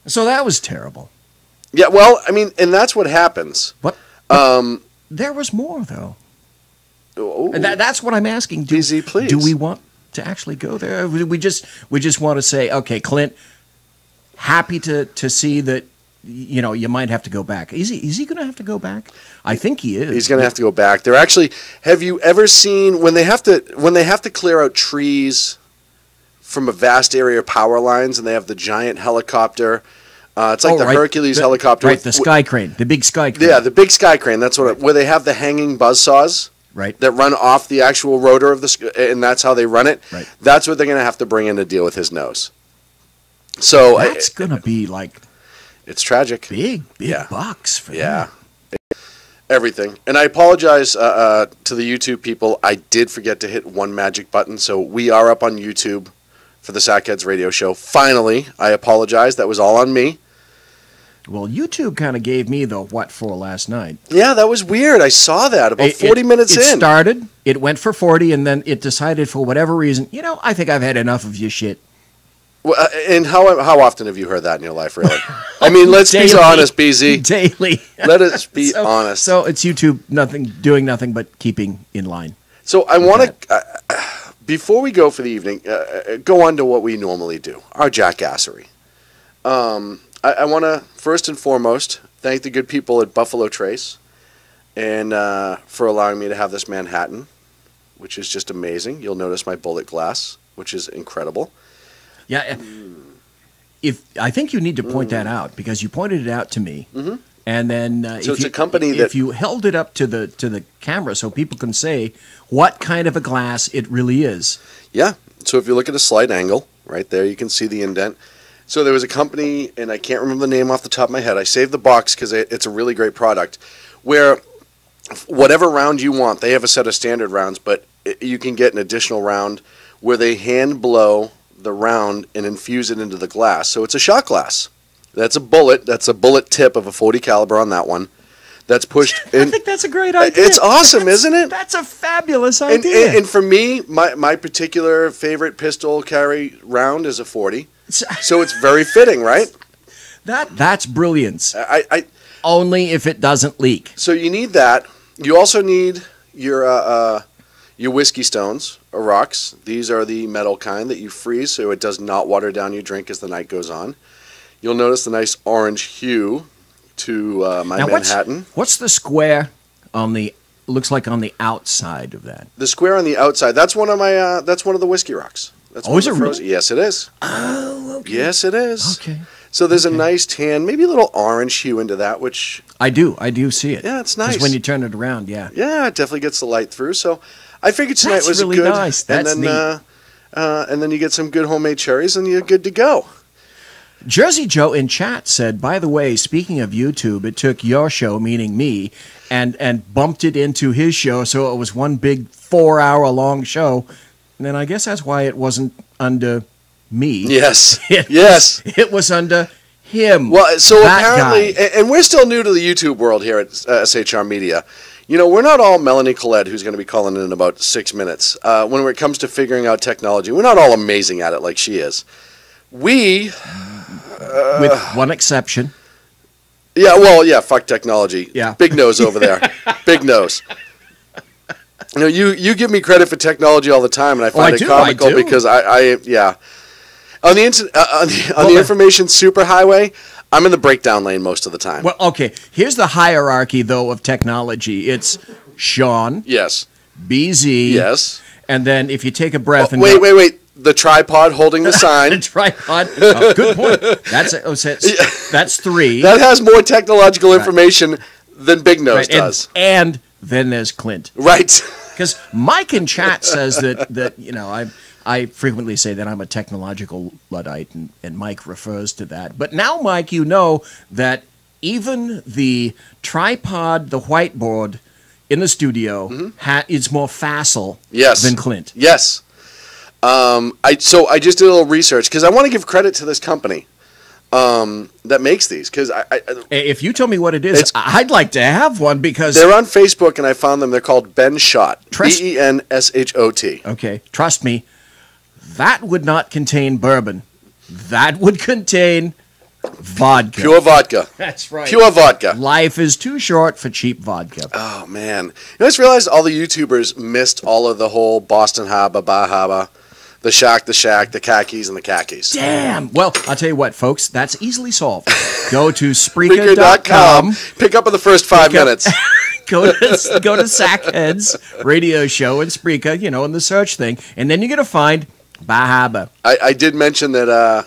So that was terrible. Yeah, well, I mean, and that's what happens. What? There was more, though. Oh, That's what I'm asking. BZ, please. Do we want to actually go there? We just want to say, okay, Clint, happy to see that, you might have to go back. Is he going to have to go back? I think he is. He's going to have to go back. They're actually. Have you ever seen when they have to clear out trees from a vast area of power lines, and they have the giant helicopter? It's like Hercules helicopter. Right, the sky crane, the big sky crane. Yeah, the big sky crane. That's where they have the hanging buzzsaws. Right. That run off the actual rotor of and that's how they run it. Right. That's what they're going to have to bring in to deal with his nose. So that's going to be like. It's tragic. Big bucks for them. Everything. And I apologize to the YouTube people. I did forget to hit one magic button, so we are up on YouTube for the Sackheads radio show. Finally, I apologize. That was all on me. Well, YouTube kind of gave me the what for last night. Yeah, that was weird. I saw that about 40 minutes in. It started, it went for 40, and then it decided for whatever reason, I think I've had enough of your shit. Well, and how often have you heard that in your life, really? I mean, let's be honest, BZ. Daily. Let us be honest. So it's YouTube doing nothing but keeping in line. So I want to, before we go for the evening, go on to what we normally do, our jackassery. I want to, first and foremost, thank the good people at Buffalo Trace and for allowing me to have this Manhattan, which is just amazing. You'll notice my bullet glass, which is incredible. Yeah, I think you need to point that out because you pointed it out to me, and then it's a company that if you held it up to the camera so people can say what kind of a glass it really is. Yeah. So if you look at a slight angle right there, you can see the indent. So there was a company, and I can't remember the name off the top of my head. I saved the box because it's a really great product, where whatever round you want, they have a set of standard rounds, but you can get an additional round where they hand blow the round and infuse it into the glass. So it's a shot glass. That's a bullet. That's a bullet tip of a .40 caliber on that one. That's pushed in. I think that's a great idea. It's awesome, isn't it? That's a fabulous idea. And for me, my particular favorite pistol carry round is a .40. So it's very fitting, right? That's brilliance. I only if it doesn't leak. So you need that. You also need your whiskey stones or rocks. These are the metal kind that you freeze so it does not water down your drink as the night goes on. You'll notice the nice orange hue to my Manhattan. What's the square on the? Looks like on the outside of that. The square on the outside. That's one of my. That's one of the whiskey rocks. That's is it really? Yes, it is. Oh, okay. Yes, it is. Okay. So there's a nice tan, maybe a little orange hue into that, which I do see it. Yeah, it's nice. When you turn it around, yeah. Yeah, it definitely gets the light through. So I figured tonight was really good. Nice. That's and then, neat. And then you get some good homemade cherries, and you're good to go. Jersey Joe in chat said, by the way, speaking of YouTube, it took your show, meaning me, and bumped it into his show, so it was one big 4-hour-long show. And then I guess that's why it wasn't under me. Yes. It was under him. Well, so apparently, and we're still new to the YouTube world here at SHR Media. We're not all Melanie Collette, who's going to be calling in about 6 minutes. When it comes to figuring out technology, we're not all amazing at it like she is. We... with one exception. Yeah, fuck technology. Yeah. Big nose over there. Big nose. You give me credit for technology all the time, and I find it comical because I on the information superhighway, I'm in the breakdown lane most of the time. Well, okay. Here's the hierarchy though of technology. It's Sean. Yes. BZ. Yes. And then if you take a breath and wait. The tripod holding the sign. The tripod. Oh, good point. That's 3. That has more technological information than Big Nose does. And then there's Clint. Right. Because Mike in chat says that I frequently say that I'm a technological Luddite, and Mike refers to that. But now, Mike, you know that even the tripod, the whiteboard in the studio is more facile than Clint. Yes. I just did a little research because I want to give credit to this company that makes these. Because if you tell me what it is, I'd like to have one because they're on Facebook and I found them. They're called Benshot. BENSHOT. Okay, trust me, that would not contain bourbon. That would contain vodka. Pure vodka. That's right. Pure vodka. Life is too short for cheap vodka. Oh, man. I just realized all the YouTubers missed all of the whole Boston Harbor, Bar Harbor, the Shack, the khakis, and the khakis. Damn. Well, I'll tell you what, folks, that's easily solved. Go to Spreaker.com. Pick up in the first 5 minutes. Go to Sackhead's radio show and Spreaker, in the search thing, and then you're going to find Bar Harbor. I did mention that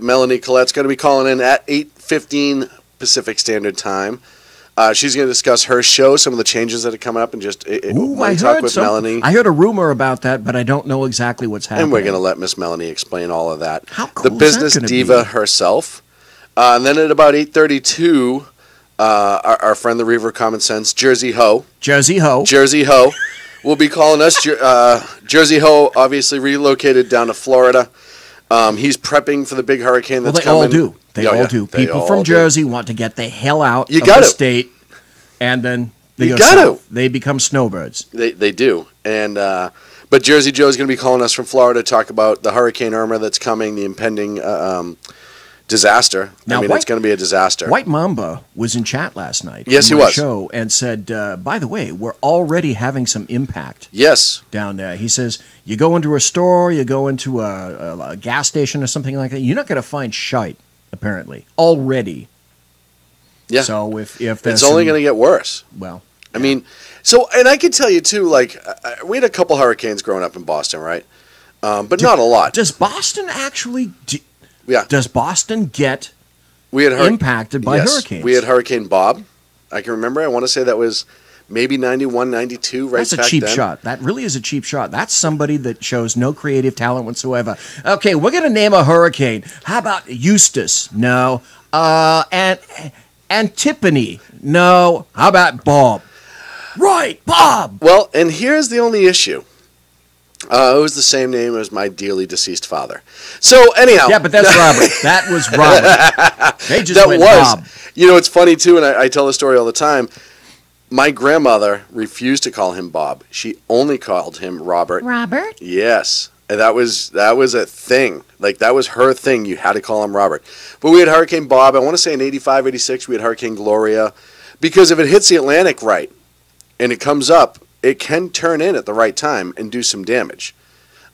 Melanie Collette's going to be calling in at 8:15 Pacific Standard Time. She's going to discuss her show, some of the changes that are coming up, and just talk with Melanie. I heard a rumor about that, but I don't know exactly what's happening. And we're going to let Miss Melanie explain all of that. How cool the Business Diva herself. And then at about 8:32, our friend, the Reaver of Common Sense, Jersey Ho, will be calling us. Jersey Ho obviously relocated down to Florida. He's prepping for the big hurricane that's coming. All do. They all do. People from Jersey want to get the hell out of the state, and then they go south. They become snowbirds. They do. And but Jersey Joe's going to be calling us from Florida to talk about the Hurricane Irma that's coming, the impending disaster. Now, it's going to be a disaster. White Mamba was in chat last night. Yes, he was. Show and said, by the way, we're already having some impact. Yes. Down there. He says, you go into a store, you go into a gas station or something like that, you're not going to find shite, apparently, already. Yeah. So if it's only going to get worse. Well, I mean, and I can tell you too, like, we had a couple hurricanes growing up in Boston, right? But not a lot. Does Boston actually... Yeah. Does Boston get impacted by hurricanes? We had Hurricane Bob. I can remember. I want to say that was maybe 91, 92, right? That's a cheap shot. That really is a cheap shot. That's somebody that shows no creative talent whatsoever. Okay, we're going to name a hurricane. How about Eustace? No. And Tiffany? No. How about Bob? Right, Bob! Well, and here's the only issue. It was the same name as my dearly deceased father. So anyhow, yeah, but that's Robert. That was Robert. They just went Bob. It's funny too, and I tell the story all the time. My grandmother refused to call him Bob. She only called him Robert. Robert? Yes, and that was a thing. Like that was her thing. You had to call him Robert. But we had Hurricane Bob. I want to say in 85, 86, we had Hurricane Gloria, because if it hits the Atlantic right, and it comes up, it can turn in at the right time and do some damage.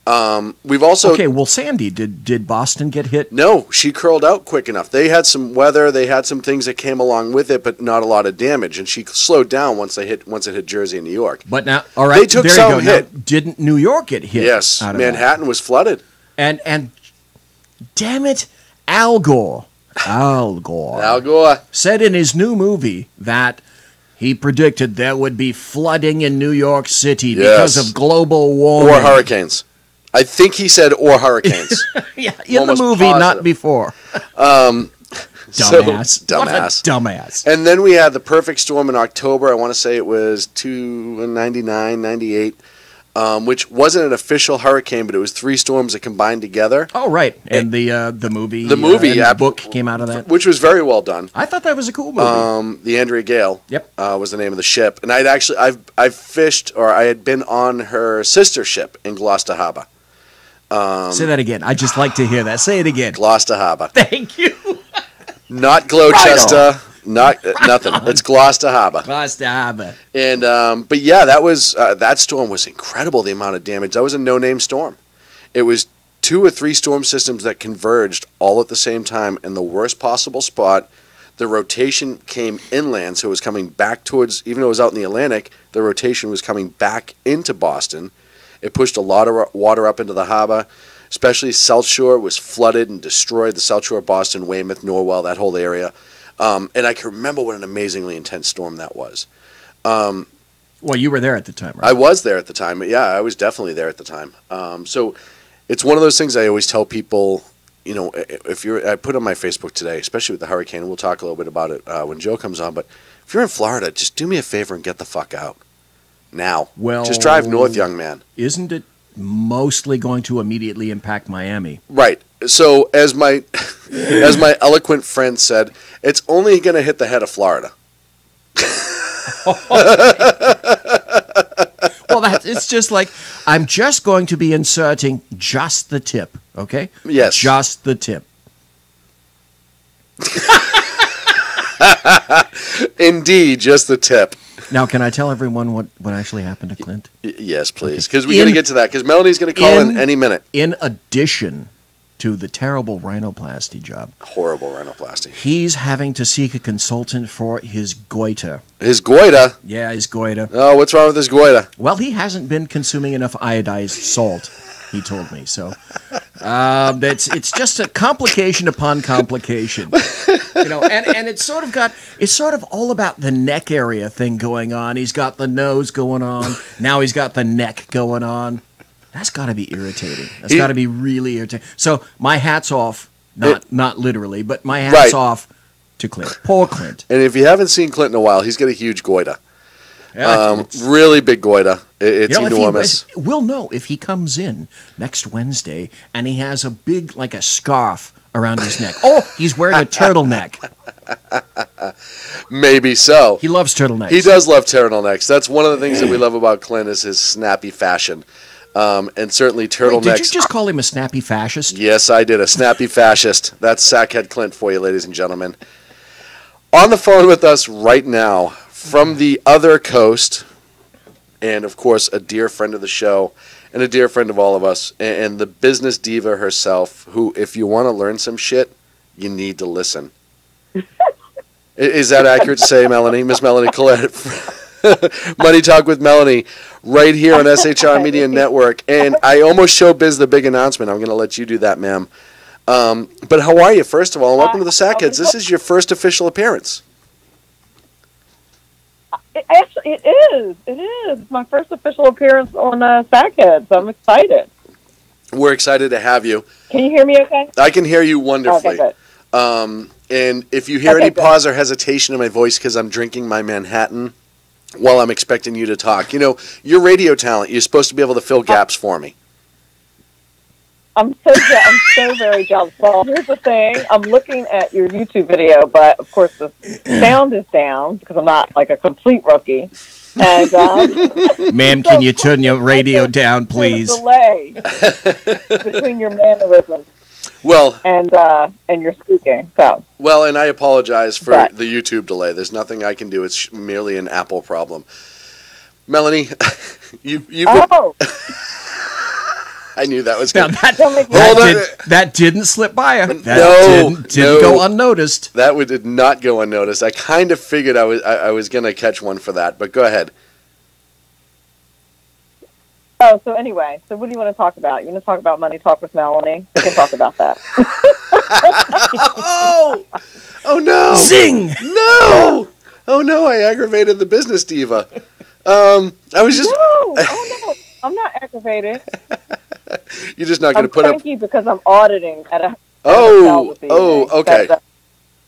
We've also... Okay, well, Sandy, did Boston get hit? No, she curled out quick enough. They had some weather, they had some things that came along with it, but not a lot of damage. And she slowed down once it hit Jersey and New York. But now, all right, they took there some you go. hit. Now, didn't New York get hit? Yes, Manhattan was flooded. And damn it, Al Gore said in his new movie that he predicted there would be flooding in New York City because of global warming. Or hurricanes. I think he said or hurricanes. Yeah, in the movie, positive. Not before. Dumbass. Dumbass. What a dumbass. And then we had the perfect storm in October. I want to say it was 299, 98. Which wasn't an official hurricane, but it was three storms that combined together. Oh, right. And the movie, the book came out of that. Which was very well done. I thought that was a cool movie. The Andrea Gale was the name of the ship. And I've fished, or I had been on her sister ship in Gloucester Harbor. Say that again. I'd just like to hear that. Say it again. Gloucester Harbor. Thank you. Not Gloucester. Nothing. It's Gloucester Harbor. Gloucester Harbor. And but yeah, that storm was incredible. The amount of damage. That was a no-name storm. It was 2 or 3 storm systems that converged all at the same time in the worst possible spot. The rotation came inland, so it was coming back towards. Even though it was out in the Atlantic, the rotation was coming back into Boston. It pushed a lot of water up into the harbor. Especially South Shore was flooded and destroyed. The South Shore, Boston, Weymouth, Norwell, that whole area. And I can remember what an amazingly intense storm that was. Well, you were there at the time, right? I was there at the time. Yeah, I was definitely there at the time. So it's one of those things I always tell people, I put on my Facebook today, especially with the hurricane, and we'll talk a little bit about it when Joe comes on, but if you're in Florida, just do me a favor and get the fuck out. Now. Well, just drive north, young man. Isn't it mostly going to immediately impact Miami? Right. So as my eloquent friend said, it's only going to hit the head of Florida. Well, it's just like, I'm just going to be inserting just the tip, okay? Yes. Just the tip. Indeed, just the tip. Now, can I tell everyone what actually happened to Clint? Yes, please, because we're going to get to that, because Melanie's going to call in any minute. In addition to the terrible rhinoplasty job. Horrible rhinoplasty. He's having to seek a consultant for his goiter. His goiter? Yeah, his goiter. Oh, what's wrong with his goiter? Well, he hasn't been consuming enough iodized salt, he told me. So it's just a complication upon complication. And it's sort of all about the neck area thing going on. He's got the nose going on. Now he's got the neck going on. That's got to be irritating. That's got to be really irritating. So my hat's off, not literally, but my hat's off to Clint. Poor Clint. And if you haven't seen Clint in a while, he's got a huge goiter. Yeah, really big goiter. It's enormous. We'll know if he comes in next Wednesday and he has a big, like a scarf around his neck. Oh, he's wearing a turtleneck. Maybe so. He loves turtlenecks. He does love turtlenecks. That's one of the things that we love about Clint is his snappy fashion. And certainly turtlenecks. Wait, did you just call him a snappy fascist? Yes, I did. A snappy fascist. That's Sackhead Clint for you, ladies and gentlemen. On the phone with us right now from the other coast, and of course a dear friend of the show and a dear friend of all of us, and the business diva herself, who, if you want to learn some shit, you need to listen. Is that accurate to say, Melanie? Miss Melanie Collette. Money Talk with Melanie, right here on SHR Media Network. And I almost showed Biz the big announcement. I'm going to let you do that, ma'am. But how are you, first of all? And welcome to the Sackheads. This is your first official appearance. Actually, it is. It is my first official appearance on Sackheads. I'm excited. We're excited to have you. Can you hear me okay? I can hear you wonderfully. Okay, good. And if you hear any pause or hesitation in my voice because I'm drinking my Manhattan while I'm expecting you to talk. You know, you're radio talent. You're supposed to be able to fill gaps for me. I'm so very jealous. Well, here's the thing. I'm looking at your YouTube video, but of course the sound is down because I'm not like a complete rookie. And ma'am, can you turn your radio down, please? There's a delay between your mannerisms. Well, and your speaking. So well, and I apologize for the YouTube delay. There's nothing I can do. It's merely an Apple problem. Melanie, you've been... I knew that was going to... That didn't slip by you. That didn't go unnoticed. That did not go unnoticed. I kind of figured I was going to catch one for that, but go ahead. Oh, so anyway, what do you want to talk about? You want to talk about Money Talk with Melanie? We can talk about that. Oh no! Zing! No! Oh no! I aggravated the business diva. I was just... No, I'm not aggravated. You're just not going to put up... I'm cranky because I'm auditing at a... okay.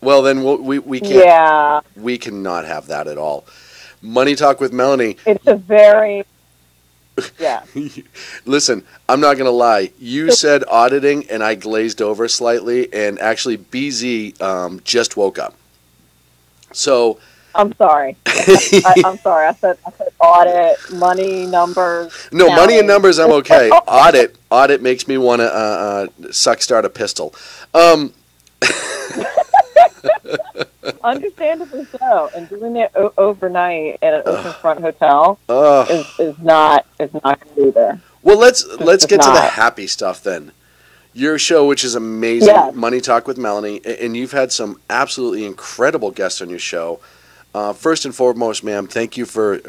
Well, then we can't... Yeah. We cannot have that at all. Money Talk with Melanie. It's a very... Yeah. Listen, I'm not going to lie. You said auditing, and I glazed over slightly, and actually BZ just woke up. So... I'm sorry. I'm sorry. I said audit, money, numbers. No, counting. Money and numbers, I'm okay. Audit makes me want to start a pistol. Understandably so. And doing it overnight at an oceanfront hotel is not going to be there. Well, let's get to the happy stuff then. Your show, which is amazing, yes. Money Talk with Melanie, and you've had some absolutely incredible guests on your show. First and foremost, ma'am, thank you for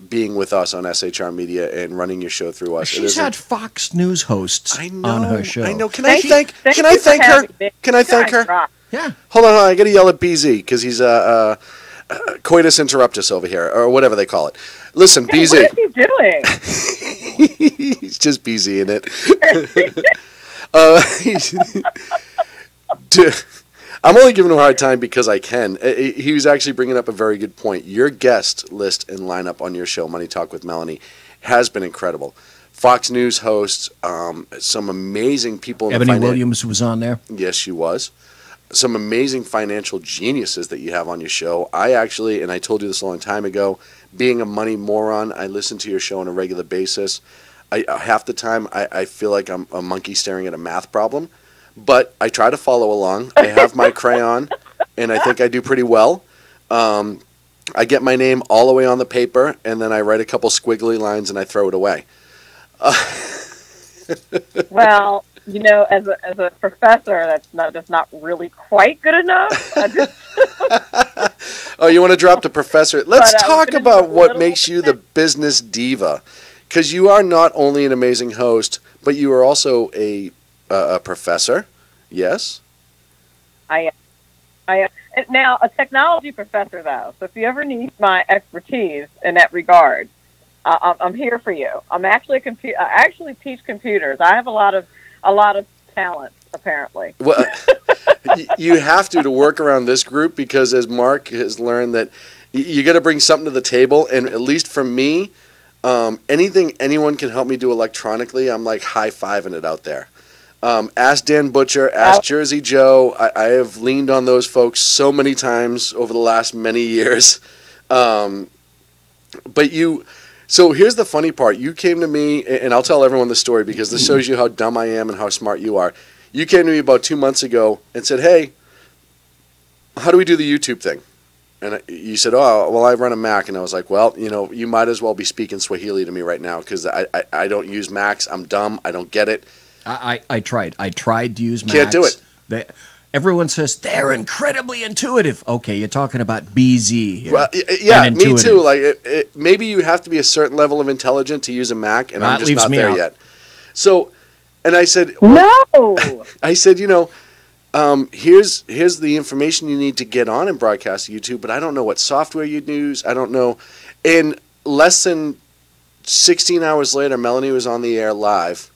being with us on SHR Media and running your show through us. She's had Fox News hosts on her show. I know. Can I thank her? Yeah. Hold on. I got to yell at BZ because he's coitus interruptus over here, or whatever they call it. Listen, BZ. What is he doing? He's just BZ in it. I'm only giving him a hard time because I can. He was actually bringing up a very good point. Your guest list and lineup on your show, Money Talk with Melanie, has been incredible. Fox News hosts, some amazing people. Ebony Williams was on there. Yes, she was. Some amazing financial geniuses that you have on your show. I actually, and I told you this a long time ago, being a money moron, I listen to your show on a regular basis. Half the time, I feel like I'm a monkey staring at a math problem. But I try to follow along. I have my crayon, and I think I do pretty well. I get my name all the way on the paper, and then I write a couple squiggly lines and I throw it away. Well, as a professor, that's not really quite good enough. Oh, you want to drop the professor? Let's But, talk finish about a what little makes you bit. the business diva, because you are not only an amazing host, but you are also a professor. Yes. I now a technology professor though. So if you ever need my expertise in that regard, I'm here for you. I'm actually I actually teach computers. I have a lot of talent apparently. Well, you have to work around this group, because as Mark has learned that you got to bring something to the table, and at least for me, anything anyone can help me do electronically, I'm like high-fiving it out there. Ask Dan Butcher, ask Jersey Joe. I have leaned on those folks so many times over the last many years. But so here's the funny part. You came to me, and I'll tell everyone the story because this shows you how dumb I am and how smart you are. You came to me about 2 months ago and said, hey, how do we do the YouTube thing? And you said, oh, well, I run a Mac. And I was like, well, you might as well be speaking Swahili to me right now, because I don't use Macs. I'm dumb. I don't get it. I tried. I tried to use Macs. Can't do it. Everyone says they're incredibly intuitive. Okay, you're talking about BZ here. Well, yeah, me too. Like, maybe you have to be a certain level of intelligence to use a Mac, and I'm just not there yet. So, and I said, no. I said, here's the information you need to get on and broadcast YouTube, but I don't know what software you'd use. I don't know. And less than 16 hours later, Melanie was on the air live.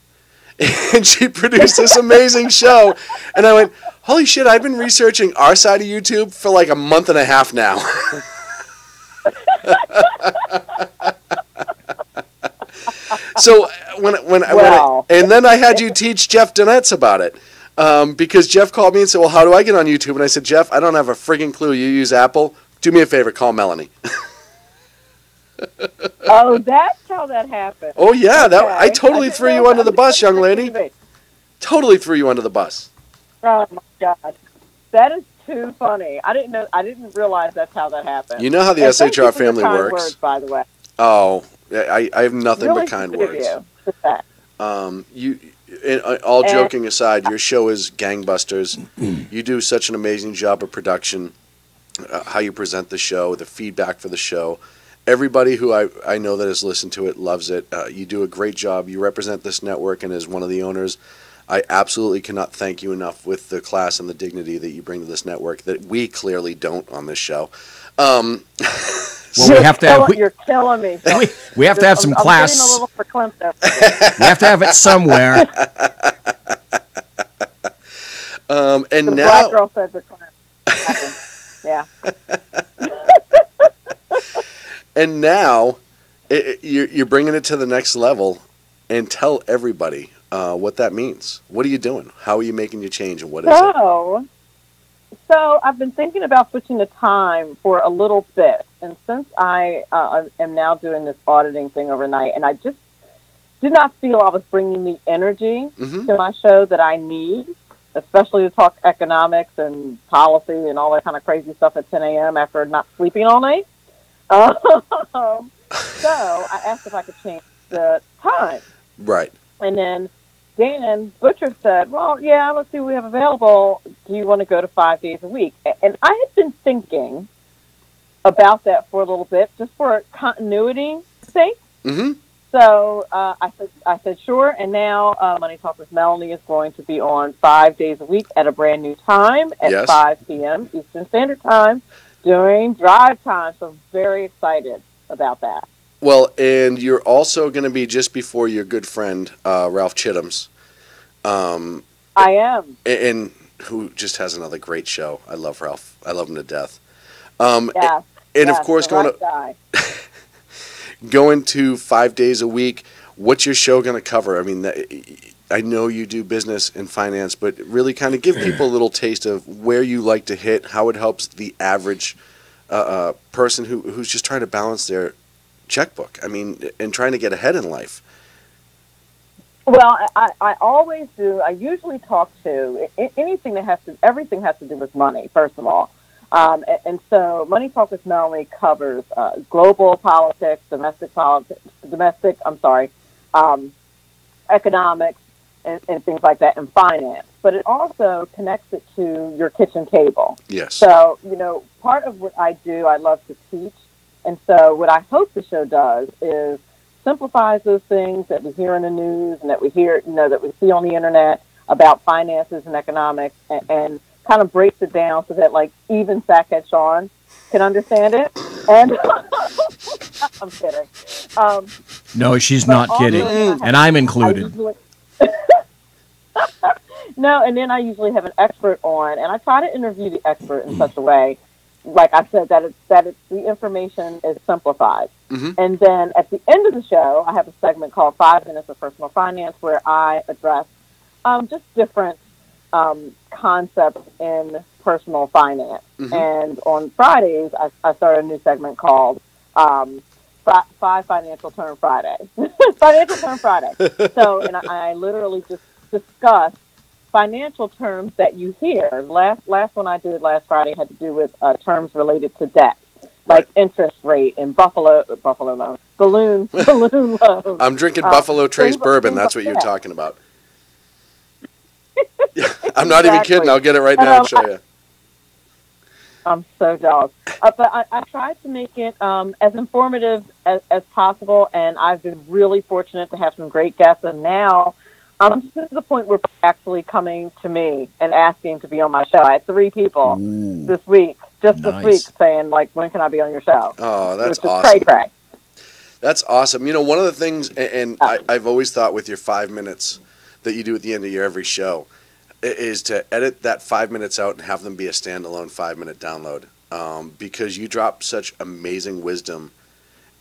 And she produced this amazing show. And I went, holy shit, I've been researching our side of YouTube for like a month and a half now. So and then I had you teach Jeff Donetz about it. Because Jeff called me and said, well, how do I get on YouTube? And I said, Jeff, I don't have a friggin' clue. You use Apple. Do me a favor, call Melanie. Oh, that's how that happened. Oh, yeah. Okay. I totally threw you under the bus, young lady. Totally threw you under the bus. Oh, my God. That is too funny. I didn't realize that's how that happened. You know how the SHR family works. Words, by the way. Oh, I have nothing but kind words. All joking aside, your show is gangbusters. You do such an amazing job of production, how you present the show, the feedback for the show. Everybody who I know that has listened to it loves it. You do a great job. You represent this network, and as one of the owners, I absolutely cannot thank you enough with the class and the dignity that you bring to this network that we clearly don't on this show. Well, we have to have. You're killing me. We have to have some class. I'm getting a little verklempt. We have to have it somewhere. And the now, black girl said verklempt. Yeah. And now, you're bringing it to the next level, and tell everybody what that means. What are you doing? How are you making your change, and what is it? So I've been thinking about switching the time for a little bit, and since I am now doing this auditing thing overnight, and I just did not feel I was bringing the energy to my show that I need, especially to talk economics and policy and all that kind of crazy stuff at 10 a.m. after not sleeping all night. So I asked if I could change the time. Right. And then Dan Butcher said, well, yeah, let's see what we have available. Do you want to go to 5 days a week? And I had been thinking about that for a little bit, just for continuity's sake. Mm-hmm. So I said, sure. And now Money Talk with Melanie is going to be on 5 days a week at a brand new time at 5 p.m. Eastern Standard Time during drive time. So I'm very excited about that. Well, and you're also going to be just before your good friend, Ralph Chittum's. I am. And who just has another great show. I love Ralph. I love him to death. And of course, going to 5 days a week, what's your show going to cover? I mean, I know you do business and finance, but really kind of give people a little taste of where you like to hit, how it helps the average person who's just trying to balance their checkbook. I mean, and trying to get ahead in life. Well, I always do. I usually talk to everything has to do with money, first of all. And so Money Talk with Melanie covers global politics, economics, and things like that, and finance. But it also connects it to your kitchen table. Yes. So, part of what I do, I love to teach. And so what I hope the show does is simplifies those things that we hear in the news and that we hear, that we see on the internet about finances and economics, and kind of breaks it down so that, like, even Sackhead Sean can understand it. And I'm kidding. No, she's not kidding. And I'm included. No, and then I usually have an expert on, and I try to interview the expert in such a way, like I said, that the information is simplified. Mm-hmm. And then at the end of the show, I have a segment called 5 Minutes of Personal Finance, where I address just different concepts in personal finance. Mm-hmm. And on Fridays, I start a new segment called 5 Financial Term Friday. Financial Term Friday. So, and I literally just discuss financial terms that you hear. Last one I did last Friday had to do with terms related to debt, like interest rate and buffalo loan, balloon loan. I'm drinking Buffalo Trace bourbon. That's what you're talking about. I'm not even kidding. I'll get it right now and show you. I'm so jealous. But I tried to make it as informative as possible, and I've been really fortunate to have some great guests. And now I'm to the point where people are actually coming to me and asking to be on my show. I had 3 people this week, this week, saying, like, when can I be on your show? Oh, that's awesome. Cray. That's awesome. One of the things, and I've always thought with your 5 minutes that you do at the end of your every show, is to edit that 5 minutes out and have them be a standalone 5-minute download, because you drop such amazing wisdom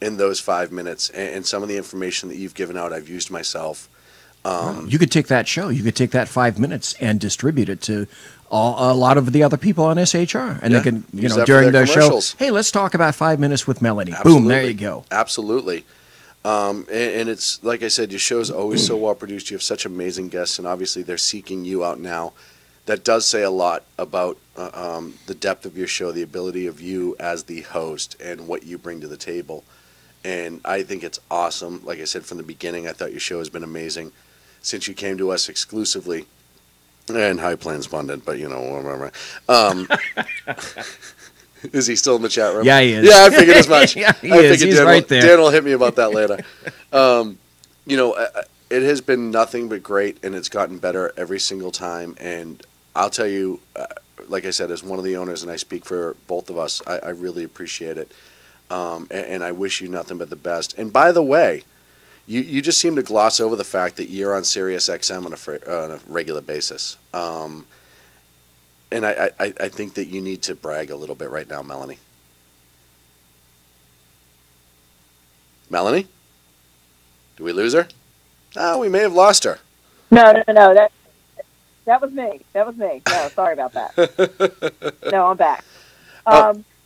in those 5 minutes, and some of the information that you've given out I've used myself. You could take that show, you could take that 5 minutes and distribute it to a lot of the other people on SHR, and they can, during their show, hey, let's talk about 5 minutes with Melanie. Absolutely. Boom, there you go. Absolutely. And it's, like I said, your show is always so well produced. You have such amazing guests, and obviously they're seeking you out now. That does say a lot about the depth of your show, the ability of you as the host, and what you bring to the table. And I think it's awesome. Like I said from the beginning, I thought your show has been amazing since you came to us exclusively. And High Plains Pundit, but whatever. Is he still in the chat room? Yeah, he is. Yeah, I figured as much. Yeah, he is. He's right there. Dan will hit me about that later. It has been nothing but great, and it's gotten better every single time. And I'll tell you, like I said, as one of the owners, and I speak for both of us, I really appreciate it. And I wish you nothing but the best. And by the way, you just seem to gloss over the fact that you're on Sirius XM on a regular basis. And I think that you need to brag a little bit right now, Melanie. Melanie? Do we lose her? Oh, we may have lost her. No. That was me. No, sorry about that. No, I'm back.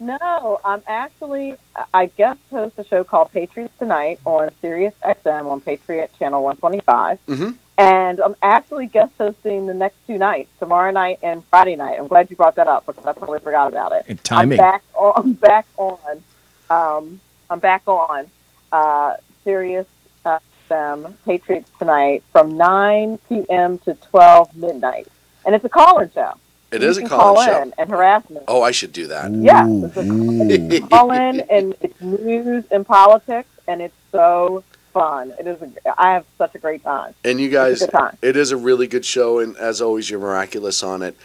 No, I'm actually, I guest host a show called Patriots Tonight on Sirius XM on Patriot Channel 125. Mm-hmm. And I'm actually guest hosting the next 2 nights, tomorrow night and Friday night. I'm glad you brought that up because I totally forgot about it. And timing. I'm back on Sirius XM Patriots Tonight from 9 p.m. to 12 midnight. And it's a call-in show. It is a call-in show. And harass me. Oh, I should do that. Yeah, it's a call-in, and it's news and politics, and it's so fun. I have such a great time. And you guys, it is a really good show, and as always, you're miraculous on it.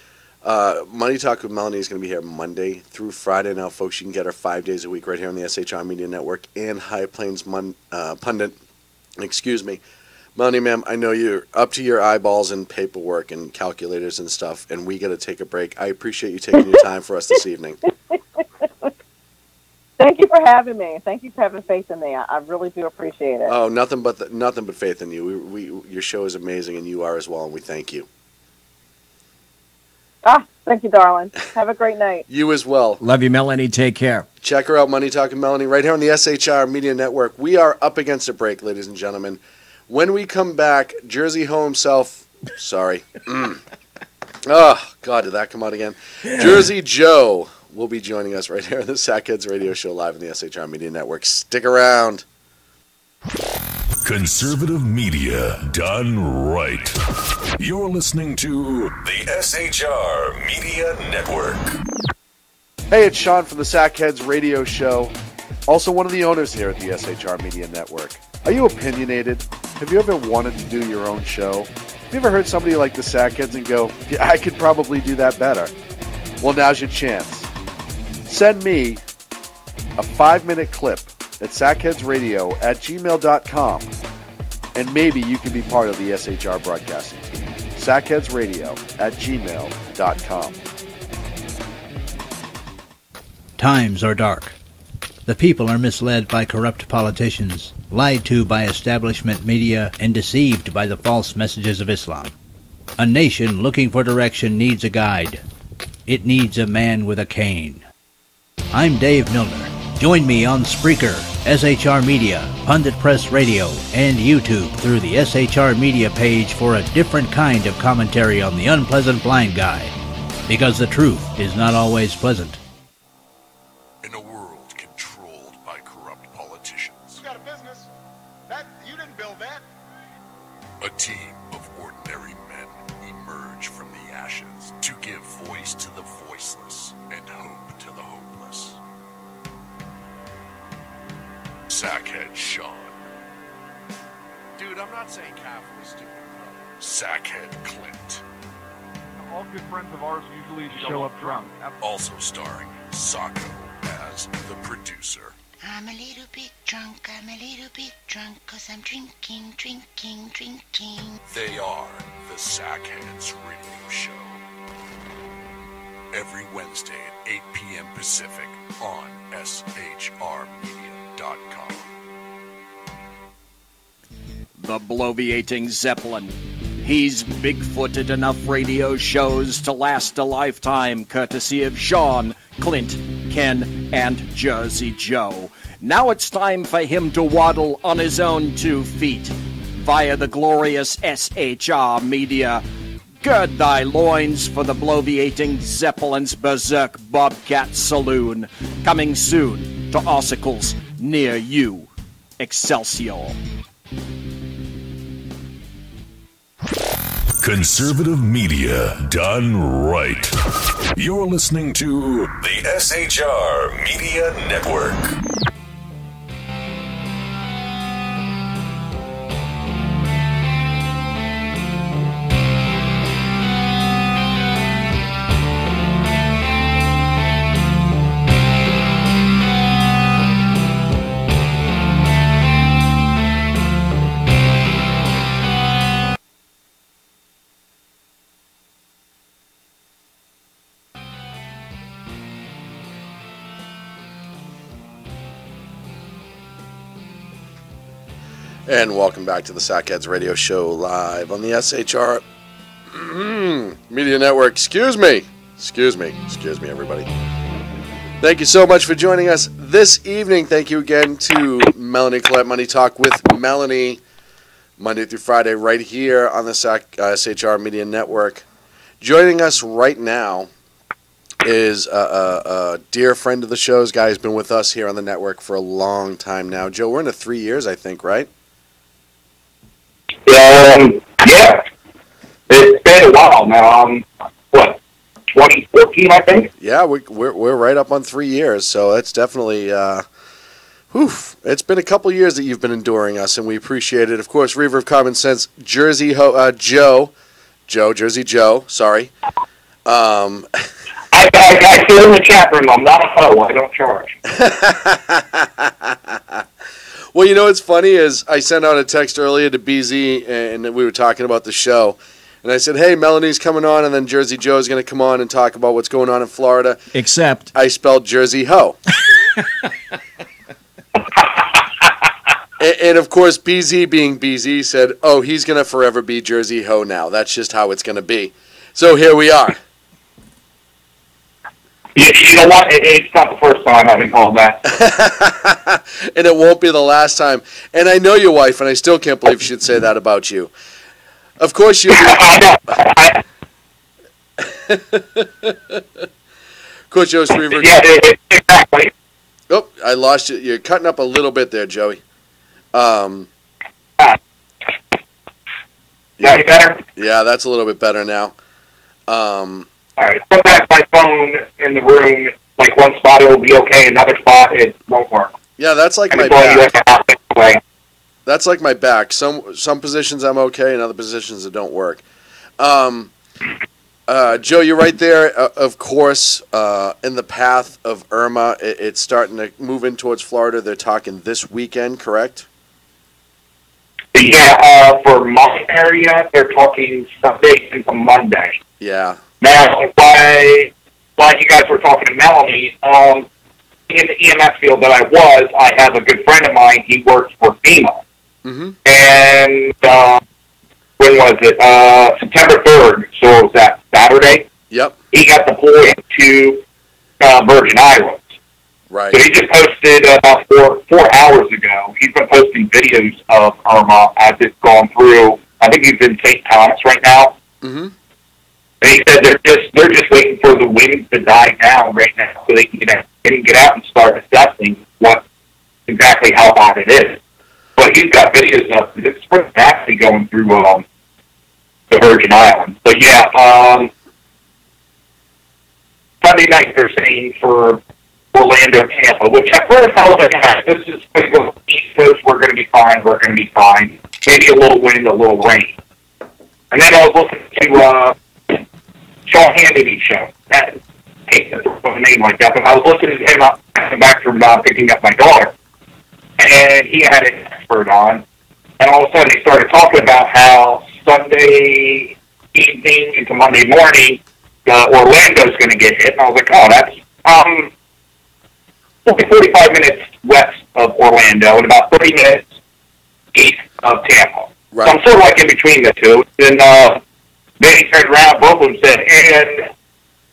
Money Talk with Melanie is going to be here Monday through Friday. Now, folks, you can get her 5 days a week right here on the SHR Media Network and High Plains Pundit. Excuse me. Melanie, ma'am, I know you're up to your eyeballs in paperwork and calculators and stuff, and we got to take a break. I appreciate you taking your time for us this evening. Thank you for having me. Thank you for having faith in me. I really do appreciate it. Oh, nothing but faith in you. Your show is amazing, and you are as well, and we thank you. Thank you, darling. Have a great night. You as well. Love you, Melanie. Take care. Check her out, Money Talking Melanie, right here on the SHR Media Network. We are up against a break, ladies and gentlemen. When we come back, Jersey Ho himself, sorry. Oh, God, did that come out again? Jersey Joe will be joining us right here on the Sackheads Radio Show live on the SHR Media Network. Stick around. Conservative media done right. You're listening to the SHR Media Network. Hey, it's Sean from the Sackheads Radio Show, also one of the owners here at the SHR Media Network. Are you opinionated? Have you ever wanted to do your own show? Have you ever heard somebody like the Sackheads and go, yeah, I could probably do that better? Well, now's your chance. Send me a 5-minute clip at sackheadsradio@gmail.com, and maybe you can be part of the SHR broadcasting team. sackheadsradio@gmail.com. Times are dark. The people are misled by corrupt politicians, lied to by establishment media, and deceived by the false messages of Islam. A nation looking for direction needs a guide. It needs a man with a cane. I'm Dave Milner. Join me on Spreaker, SHR Media, Pundit Press Radio, and YouTube through the SHR Media page for a different kind of commentary on the unpleasant blind guy. Because the truth is not always pleasant. In a world controlled by corrupt politicians, You got a business. That you didn't build that. a team of ordinary men emerge from the ashes to give voice to the voiceless and hope to the hopeless. Sackhead Sean. Dude, I'm not saying calf was stupid. Sackhead Clint. All good friends of ours usually show up drunk. Also starring Sacco as the producer. I'm a little bit drunk, 'cause I'm drinking. They are the Sackheads Radio Show. Every Wednesday at 8 p.m. Pacific on SHRmedia.com. The bloviating Zeppelin. He's big-footed enough radio shows to last a lifetime, courtesy of Sean, Clint, Ken, and Jersey Joe. Now it's time for him to waddle on his own 2 feet via the glorious SHR Media. Gird thy loins for the bloviating Zeppelin's Berserk Bobcat Saloon. Coming soon to Ossicles near you. Excelsior. Conservative media done right. You're listening to the SHR Media Network. And welcome back to the Sackheads Radio Show live on the SHR Media Network. Excuse me, everybody. Thank you so much for joining us this evening. Thank you again to Melanie Collette, Money Talk with Melanie, Monday through Friday, right here on the SHR Media Network. Joining us right now is a dear friend of the show's guy who's been with us here on the network for a long time now. Joe, we're into 3 years, I think, right? Yeah. It's been a while now. 2014, I think? Yeah, we're right up on 3 years, so it's definitely, it's been a couple years that you've been enduring us, and we appreciate it. Of course, Reaver of Common Sense, Jersey Joe, sorry. I feel in the chat room. I'm not a hoe. I don't charge. Well, you know what's funny is I sent out a text earlier to BZ, and we were talking about the show. And I said, hey, Melanie's coming on, and then Jersey Joe's going to come on and talk about what's going on in Florida. Except I spelled Jersey Ho. and, of course, BZ being BZ said, oh, he's going to forever be Jersey Ho now. That's just how it's going to be. So here we are. You know what? It's not the first time I've been called that. And it won't be the last time. And I know your wife, and I still can't believe she'd say that about you. Of course you. Of course, Joe's Reaver. Yeah, exactly. Oh, I lost you. You're cutting up a little bit there, Joey. Any better? Yeah, that's a little bit better now. All right. Sometimes my phone in the room, like one spot it will be okay, another spot it won't work. Yeah, that's like And my it's all you have back. to have to play. That's like my back. Some positions I'm okay, and other positions it don't work. Joe, you're right there. Of course, in the path of Irma, it's starting to move in towards Florida. They're talking this weekend, correct? Yeah, for my area, they're talking Sunday into Monday. Yeah. Now, like you guys were talking to Melanie, in the EMS field that I have a good friend of mine. He works for FEMA. Mm-hmm. And when was it? September 3rd, so it was that Saturday. Yep. He got deployed to Virgin Islands. Right. So he just posted about 4 hours ago. He's been posting videos of Irma as it's gone through. I think he's in St. Thomas right now. Mm-hmm. And he said they're just waiting for the winds to die down right now so they can get out and start assessing what exactly how bad it is. But he's got videos of it's actually going through the Virgin Islands. But yeah, Sunday night they're saying for Orlando, Tampa, which at first I was like, this is going to go East Coast, we're going to be fine, Maybe a little wind, a little rain. And then I was listening to Sean Hannity's show. I hate to throw a name like that, but I was listening to him coming back from picking up my daughter. And he had an expert on. And all of a sudden he started talking about how Sunday evening into Monday morning, Orlando's going to get hit. And I was like, oh, that's 45 minutes west of Orlando and about 30 minutes east of Tampa. Right. So I'm sort of like in between the two. And then he turned around, both of them said, and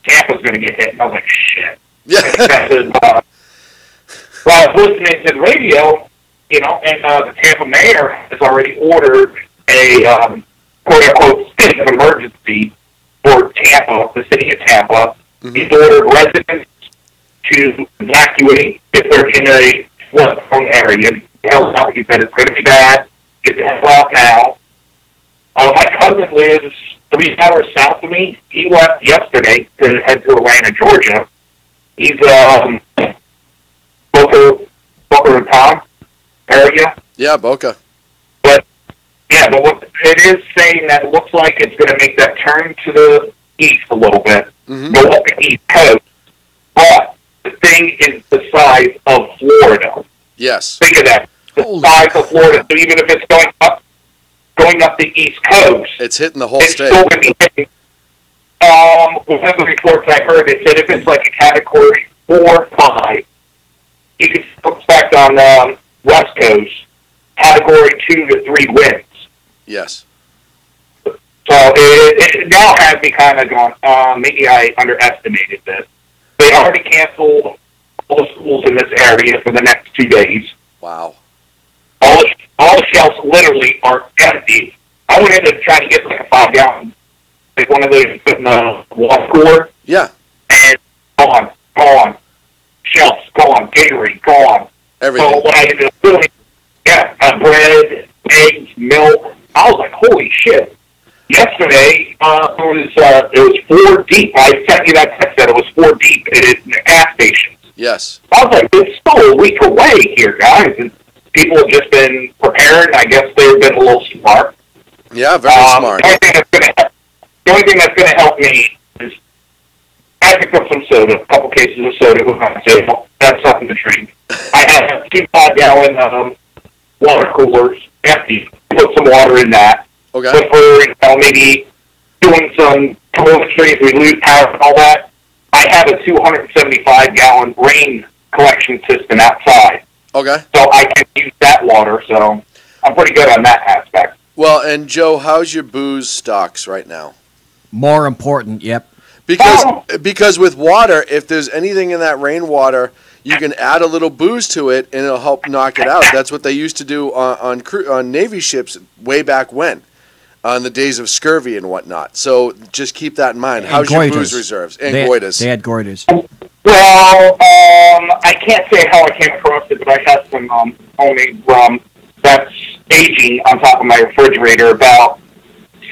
Tampa's going to get hit. And I was like, shit. Yeah. Well, I was listening to the radio, and the Tampa mayor has already ordered a quote-unquote state of emergency for Tampa, the city of Tampa. Mm-hmm. He's ordered residents to evacuate if they're in a flood-prone area. He said it's going to be bad. Get the hell out now. My cousin lives 3 hours south of me. He left yesterday to head to Atlanta, Georgia. He's Boca Raton area. Yeah, Boca. But what it is saying that it looks like it's going to make that turn to the east a little bit, go up the east coast. But the thing is the size of Florida. Yes. Think of that. The size of Florida. So even if it's going up the east coast, it's hitting the whole it's state. Still going to be hitting. One of the reports I heard, it said if it's like a category 4 or 5, you can expect on the West Coast category 2 to 3 winds. Yes. So it now has me kind of going, maybe I underestimated this. They already canceled all the schools in this area for the next 2 days. Wow. All the shelves literally are empty. I went in to try to get like a 5-gallon, like one of those put in a water cooler. Yeah. And gone. Shelves gone. Gatorade gone. Everything. So what I ended up doing, bread, eggs, milk. I was like, holy shit. Yesterday, it was 4 deep. I sent you that text that it was 4 deep in the gas stations. Yes. I was like, it's still a week away here, guys. And people have just been prepared. I guess they've been a little smart. Yeah, very smart. The only thing that's going to help me is I picked up some soda, a couple cases of soda with my table. That's something to drink. I have 2 5-gallon water coolers empty. Put some water in that. Okay. But for maybe doing some telemetry if we lose power and all that, I have a 275-gallon rain collection system outside. Okay. So I can use that water, so I'm pretty good on that aspect. Well, and Joe, how's your booze stocks right now? More important, yep. Because with water, if there's anything in that rainwater, you can add a little booze to it, and it'll help knock it out. That's what they used to do on Navy ships way back when, on the days of scurvy and whatnot. So just keep that in mind. How's your booze reserves? And goitas. They had goitas. Well, I can't say how I came across it, but I have some homemade rum that's aging on top of my refrigerator, about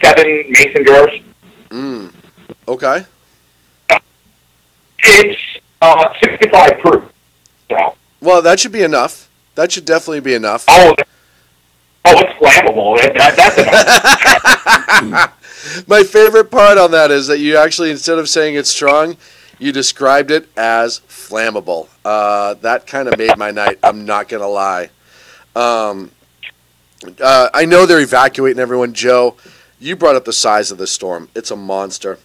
7 mason jars. Okay. It's 65 proof. So. Well, that should be enough. That should definitely be enough. It's flammable. That's enough. My favorite part on that is that you actually, instead of saying it's strong, you described it as flammable. That kind of made my night. I'm not going to lie. I know they're evacuating everyone. Joe, you brought up the size of the storm. It's a monster.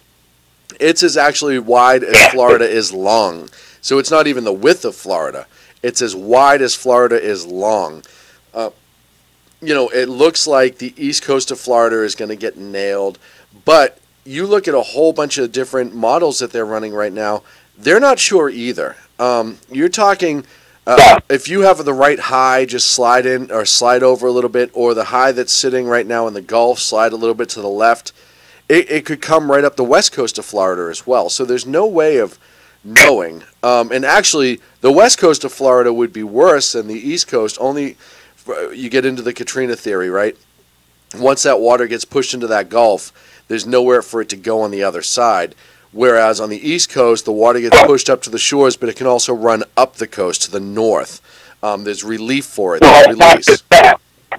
It's as actually wide as Florida is long. So it's not even the width of Florida. It's as wide as Florida is long. It looks like the east coast of Florida is going to get nailed. But you look at a whole bunch of different models that they're running right now, they're not sure either. You're talking, if you have the right high, just slide in or slide over a little bit, or the high that's sitting right now in the Gulf, slide a little bit to the left. It could come right up the west coast of Florida as well. So there's no way of knowing. And actually, the west coast of Florida would be worse than the east coast. Only you get into the Katrina theory, right? Once that water gets pushed into that Gulf, there's nowhere for it to go on the other side. Whereas on the east coast, the water gets pushed up to the shores, but it can also run up the coast to the north. There's relief for it. Well, There's release.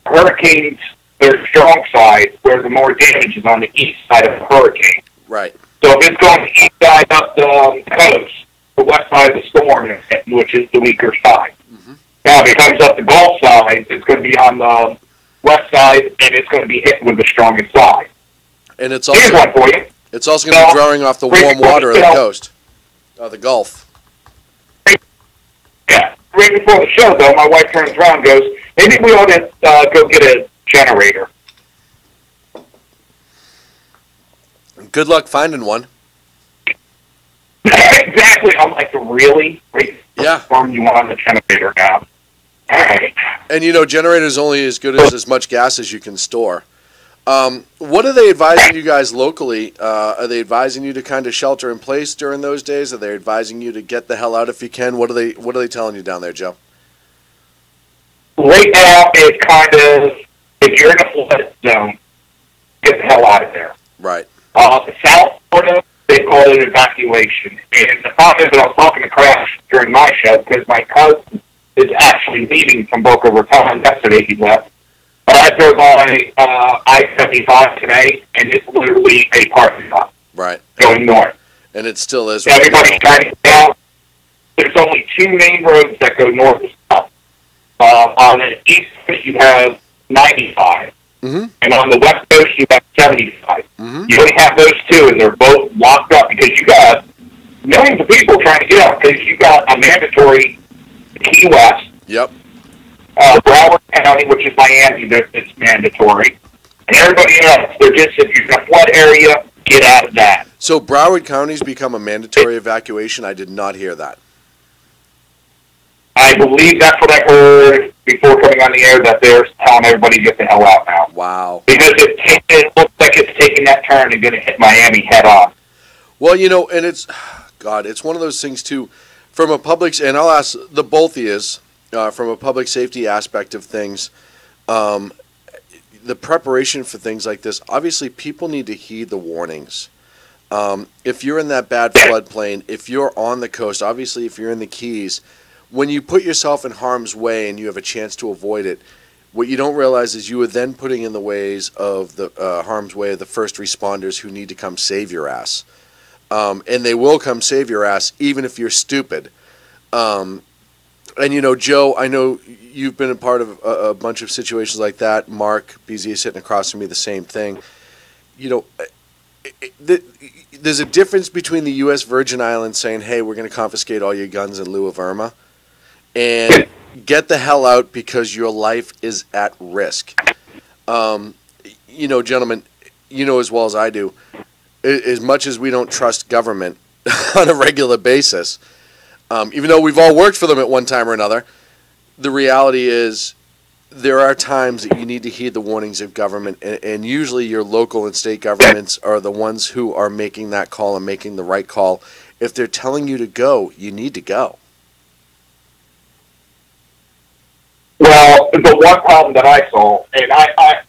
Hurricanes, their strong side, where the more damage is on the east side of the hurricane. Right. So if it's going east side up the coast, the west side of the storm, which is the weaker side. Mm-hmm. Now, if it comes up the Gulf side, it's going to be on the west side, and it's going to be hit with the strongest side. And it's Here's also one for you. it's also going to be drawing off the warm water of the coast, the Gulf. Yeah. Right before the show, though, my wife turns around and goes, maybe we ought to go get a generator. Good luck finding one. Exactly. I'm like, really? Yeah. You want a generator now? All right. And generators only as good as much gas as you can store. What are they advising you guys locally? Are they advising you to kind of shelter in place during those days? Are they advising you to get the hell out if you can? What are they telling you down there, Joe? Right now, it's kind of, if you're in a flood zone, get the hell out of there. Right. South Florida, they call it evacuation. And the problem is that I was talking to Crash during my show because my cousin is actually leaving from Boca Raton. Yesterday he left. But I drove on I-75 today, and it's literally a parking lot. Right. Going north. And it still is. Everybody's trying to get out. There's only 2 main roads that go north and south. On the east coast, you have 95. Mm-hmm. And on the west coast, you have 75. Mm-hmm. You only have those 2, and they're both locked up because you got millions of people trying to get out because you got a mandatory Key West. Yep. Broward County, which is Miami, it's mandatory. And everybody else, they're just, if you're in a flood area, get out of that. So Broward County's become a mandatory evacuation? I did not hear that. I believe that's what I heard before coming on the air, that they're telling everybody to get the hell out now. Wow. Because it looks like it's taking that turn and going to hit Miami head on. Well, and it's one of those things, too, from a public, and I'll ask the both of yous, from a public safety aspect of things, the preparation for things like this, obviously people need to heed the warnings. If you're in that bad floodplain, if you're on the coast, obviously if you're in the Keys, when you put yourself in harm's way and you have a chance to avoid it, what you don't realize is you are then putting in the ways of the harm's way of the first responders who need to come save your ass. And they will come save your ass even if you're stupid. And, Joe, I know you've been a part of a bunch of situations like that. Mark, BZ is sitting across from me, the same thing. There's a difference between the U.S. Virgin Islands saying, hey, we're going to confiscate all your guns in lieu of Irma, and get the hell out because your life is at risk. Gentlemen, as well as I do, as much as we don't trust government on a regular basis, even though we've all worked for them at one time or another, the reality is there are times that you need to heed the warnings of government, and usually your local and state governments are the ones who are making that call and making the right call if they're telling you to go, you need to go. Well, the one problem that I saw, and I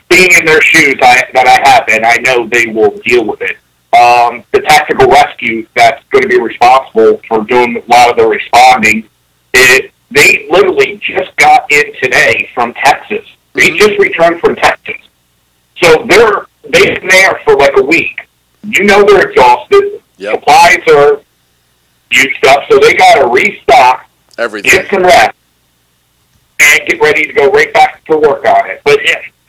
being in their shoes that I have, and I know they will deal with it. The tactical rescue that's going to be responsible for doing a lot of the responding, they literally just got in today from Texas. They just returned from Texas. So they've been there for like a week. You know they're exhausted. Yep. Supplies are used up, so they got to restock, everything, get some rest, and get ready to go right back to work on it. But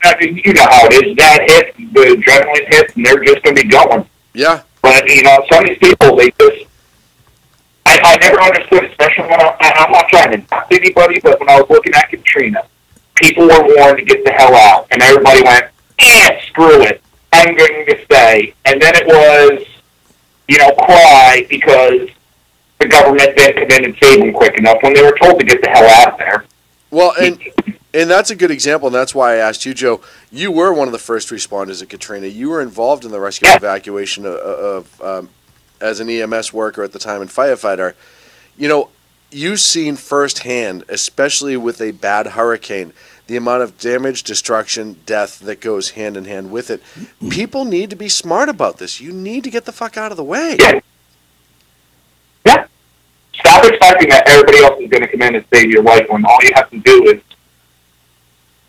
I mean, you know how it is. That hit, the adrenaline hits, and they're just going to be going. Yeah. But, you know, some of these people, they just... I never understood, especially when I'm not trying to knock anybody, but when I was looking at Katrina, people were warned to get the hell out, and everybody went, screw it, I'm going to stay. And then it was, you know, cry because the government didn't come in and save them quick enough when they were told to get the hell out of there. Well, and that's a good example, and that's why I asked you, Joe. You were one of the first responders at Katrina. You were involved in the rescue and evacuation of as an EMS worker at the time and firefighter. You know, you've seen firsthand, especially with a bad hurricane, the amount of damage, destruction, death that goes hand in hand with it. People need to be smart about this. You need to get the fuck out of the way. Yeah. Stop expecting that everybody else is going to come in and save your life when all you have to do is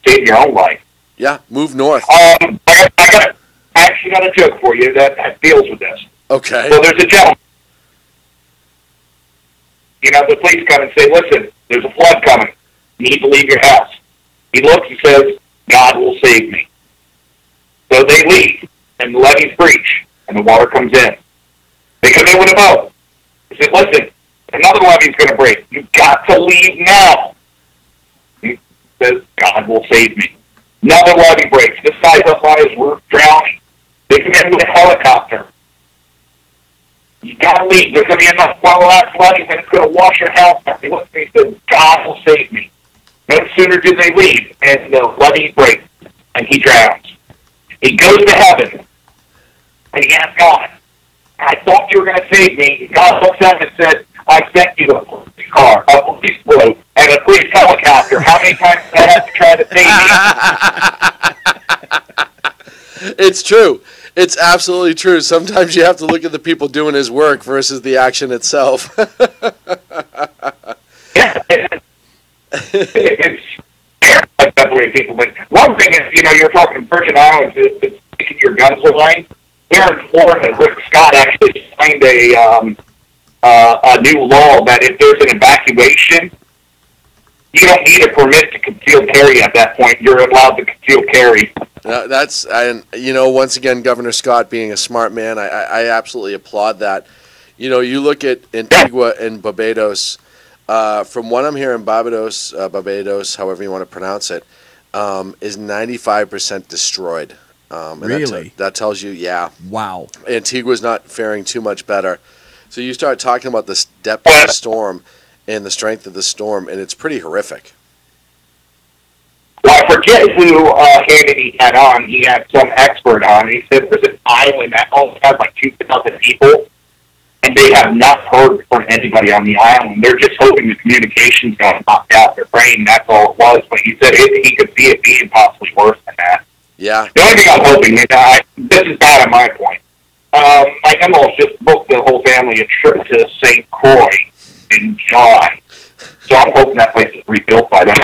save your own life. Yeah, move north. I actually got a joke for you that deals with this. Okay. So there's a gentleman. You know, the police come and say, listen, there's a flood coming. You need to leave your house. He looks and says, God will save me. So they leave, and the levees breach, and the water comes in. They come in with a boat. He said, listen, another levee's going to break. You've got to leave now. He says, God will save me. Another levee breaks. This guy's up on his roof drowning. They come in with a helicopter. You got to leave. There's going to be enough levees, and it's going to wash your house out. He looks at me and says, God will save me. No sooner do they leave, and the levee breaks, and he drowns. He goes to heaven, and he asks God, I thought you were going to save me. God looks at him and said, I sent you a police car, a police boat, and a police helicopter. How many times did I have to try to save you? It's true. It's absolutely true. Sometimes you have to look at the people doing his work versus the action itself. Yeah. It's like that way people. But one thing is, you know, you're talking Virgin Islands, it's taking your guns away. Here in Florida, Rick Scott actually signed a new law that if there's an evacuation, you don't need a permit to conceal carry at that point. You're allowed to conceal carry. And you know, once again, Governor Scott being a smart man, I absolutely applaud that. You know, you look at Antigua and Barbados. From what I'm hearing, Barbados, however you want to pronounce it, is 95% destroyed. And really? That tells you, yeah. Wow. Antigua's not faring too much better. So you start talking about the depth of the storm and the strength of the storm, and it's pretty horrific. Well, I forget who Hannity had on. He had some expert on. He said there's an island that only has like 2,000 people, and they have not heard from anybody on the island. They're just hoping the communications got knocked out their brain. That's all it was. But he said he could see it being possibly worse than that. Yeah. The only thing I'm hoping is, this is bad at my point. My in-laws just booked the whole family a trip to St. Croix in July. So I'm hoping that place is rebuilt by then.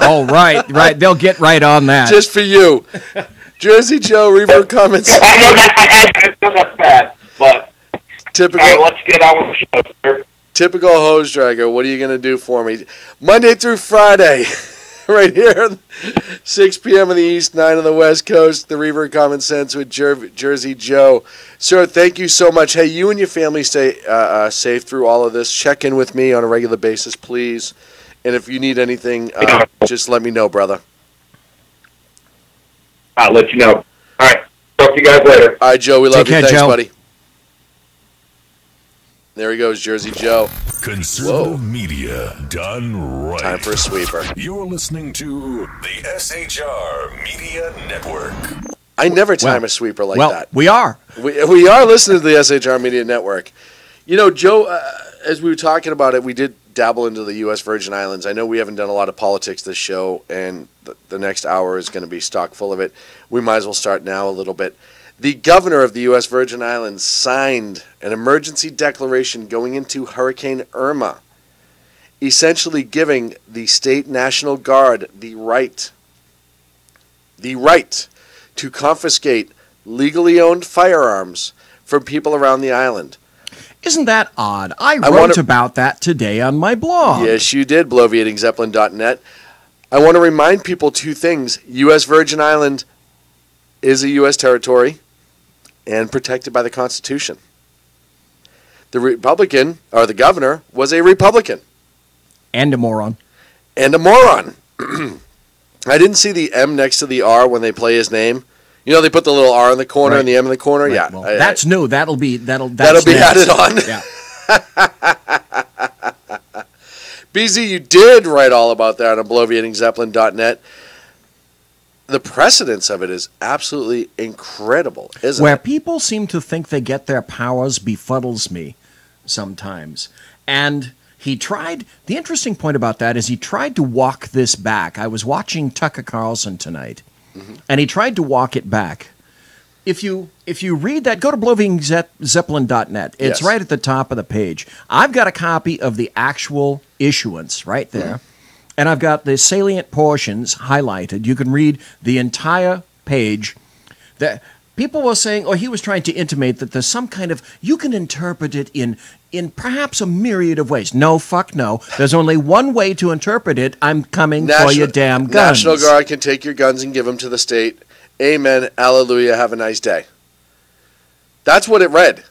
Oh, right. They'll get right on that. Just for you. Jersey Joe, Reaver of Common Sense. I know that's bad, but typical. All right, let's get on with the show, sir. Typical hose dragger. What are you going to do for me? Monday through Friday, right here, 6 p.m. in the East, 9 on the West Coast, the Reaver of Common Sense with Jersey Joe. Sir, thank you so much. Hey, you and your family stay safe through all of this. Check in with me on a regular basis, please. And if you need anything, just let me know, brother. I'll let you know. All right. Talk to you guys later. All right, Joe. We love you. Thanks, Joe. buddy. There he goes, Jersey Joe. Conservative media done right. Time for a sweeper. You're listening to the SHR Media Network. I never time a sweeper like that. We are. We are listening to the SHR Media Network. You know, Joe, as we were talking about it, we did dabble into the U.S. Virgin Islands. I know we haven't done a lot of politics this show, and the next hour is going to be stock full of it. We might as well start now a little bit. The governor of the U.S. Virgin Islands signed an emergency declaration going into Hurricane Irma, essentially giving the state National Guard the right to confiscate legally owned firearms from people around the island. Isn't that odd? I wrote about that today on my blog. Yes, you did, bloviatingzeppelin.net. I want to remind people two things. U.S. Virgin Island is a U.S. territory and protected by the Constitution. The Republican, or the governor, was a Republican. And a moron. I didn't see the M next to the R when they play his name. You know, they put the little R in the corner and the M in the corner. Right. Yeah, well, that's new. That'll be added on. Yeah. BZ, you did write all about that on bloviatingzeppelin.net. The precedence of it is absolutely incredible, isn't it? Where people seem to think they get their powers befuddles me sometimes. And he tried, the interesting point about that is he tried to walk this back. I was watching Tucker Carlson tonight, and he tried to walk it back. If you read that, go to bloviatingzeppelin.net. It's right at the top of the page. I've got a copy of the actual issuance right there, and I've got the salient portions highlighted. You can read the entire page. That people were saying, or he was trying to intimate that there's some kind of, you can interpret it in perhaps a myriad of ways. No, fuck no. There's only one way to interpret it. I'm coming for your damn guns. National Guard can take your guns and give them to the state. Amen. Alleluia. Have a nice day. That's what it read.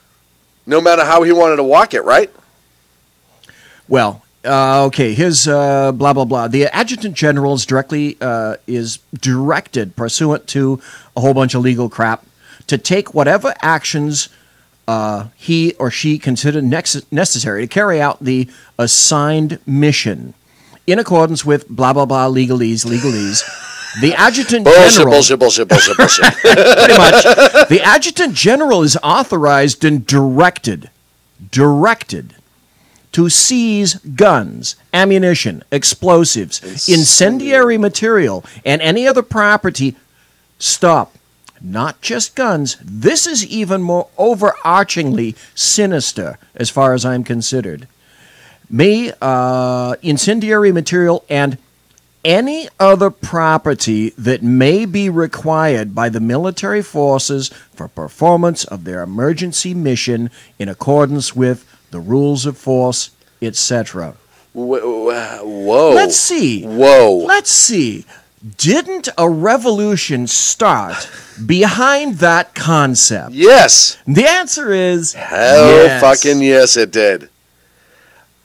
No matter how he wanted to walk it, right? Well, okay. Here's blah, blah, blah. The Adjutant General is directed, pursuant to a whole bunch of legal crap, to take whatever actions he or she considered necessary to carry out the assigned mission in accordance with blah, blah, blah, legalese. The Adjutant General... Bullshit. Pretty much. The Adjutant General is authorized and directed to seize guns, ammunition, explosives, incendiary material, and any other property. Stop. Not just guns. This is even more overarchingly sinister as far as I'm considered. Incendiary material and any other property that may be required by the military forces for performance of their emergency mission in accordance with the rules of force, etc. Whoa. Let's see. Didn't a revolution start behind that concept? Yes. The answer is hell fucking yes, it did.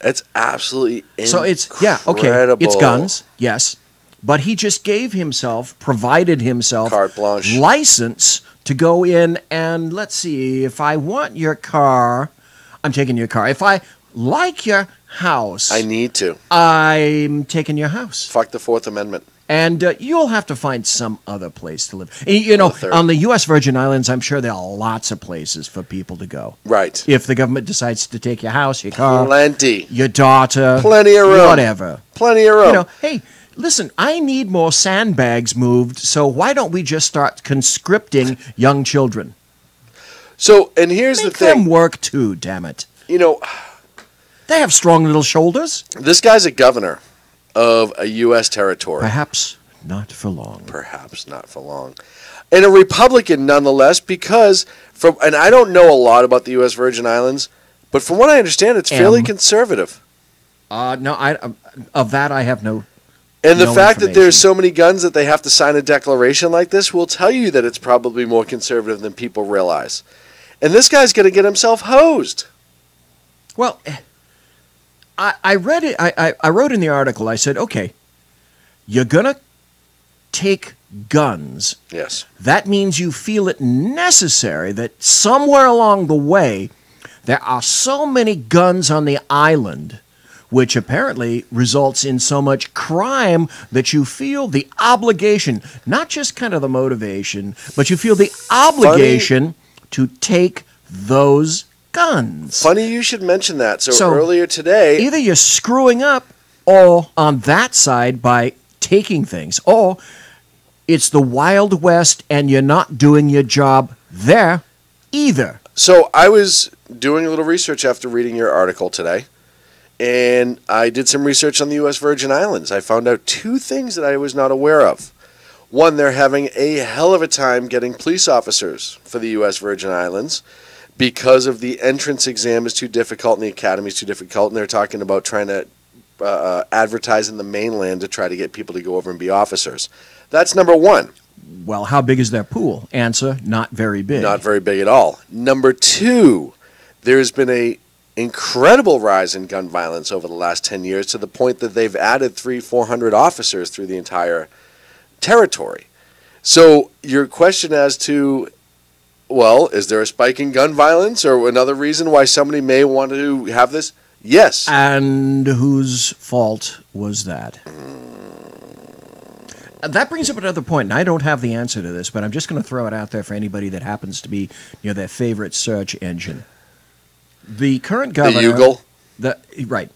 It's absolutely incredible. So it's, it's guns, yes. But he just provided himself carte blanche license to go in and, let's see, if I want your car, I'm taking your car. If I like your house, I need to. I'm taking your house. Fuck the Fourth Amendment. And you'll have to find some other place to live. You know, on the U.S. Virgin Islands, I'm sure there are lots of places for people to go. Right. If the government decides to take your house, your car, plenty, your daughter, plenty of room, whatever, plenty of room. You know, hey, listen, I need more sandbags moved. So why don't we just start conscripting young children? So, and here's the thing: make them work too. Damn it! You know, they have strong little shoulders. This guy's a governor of a U.S. territory. Perhaps not for long. And a Republican nonetheless, because and I don't know a lot about the U.S. Virgin Islands, but from what I understand, it's fairly conservative. No, of that I have no. And the fact that there's so many guns that they have to sign a declaration like this will tell you that it's probably more conservative than people realize. And this guy's going to get himself hosed. Well, I read it. I wrote in the article, I said, okay, you're going to take guns. Yes. That means you feel it necessary that somewhere along the way, there are so many guns on the island which apparently results in so much crime that you feel the obligation, not just kind of the motivation, but you feel the obligation to take those guns. Funny you should mention that. So earlier today, either you're screwing up or on that side by taking things, or it's the Wild West and you're not doing your job there either. So I was doing a little research after reading your article today, and I did some research on the U.S. Virgin Islands. I found out two things that I was not aware of. One, they're having a hell of a time getting police officers for the U.S. Virgin Islands because of the entrance exam is too difficult and the academy is too difficult, and they're talking about trying to advertise in the mainland to try to get people to go over and be officers. That's number one. Well, how big is their pool? Answer, not very big. Not very big at all. Number two, there's been a incredible rise in gun violence over the last 10 years to the point that they've added 300-400 officers through the entire territory. So your question as to, well, is there a spike in gun violence or another reason why somebody may want to have this? Yes. And whose fault was that? That brings up another point, and I don't have the answer to this, but I'm just going to throw it out there for anybody that happens to be, their favorite search engine. The current governor... The Yugle? Right.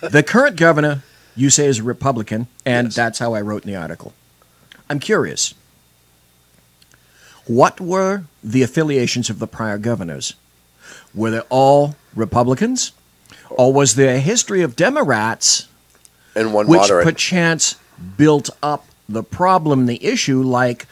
The current governor, you say, is a Republican, and that's how I wrote in the article. I'm curious. What were the affiliations of the prior governors? Were they all Republicans? Or was there a history of Democrats and one which moderate, perchance built up the problem, the issue, like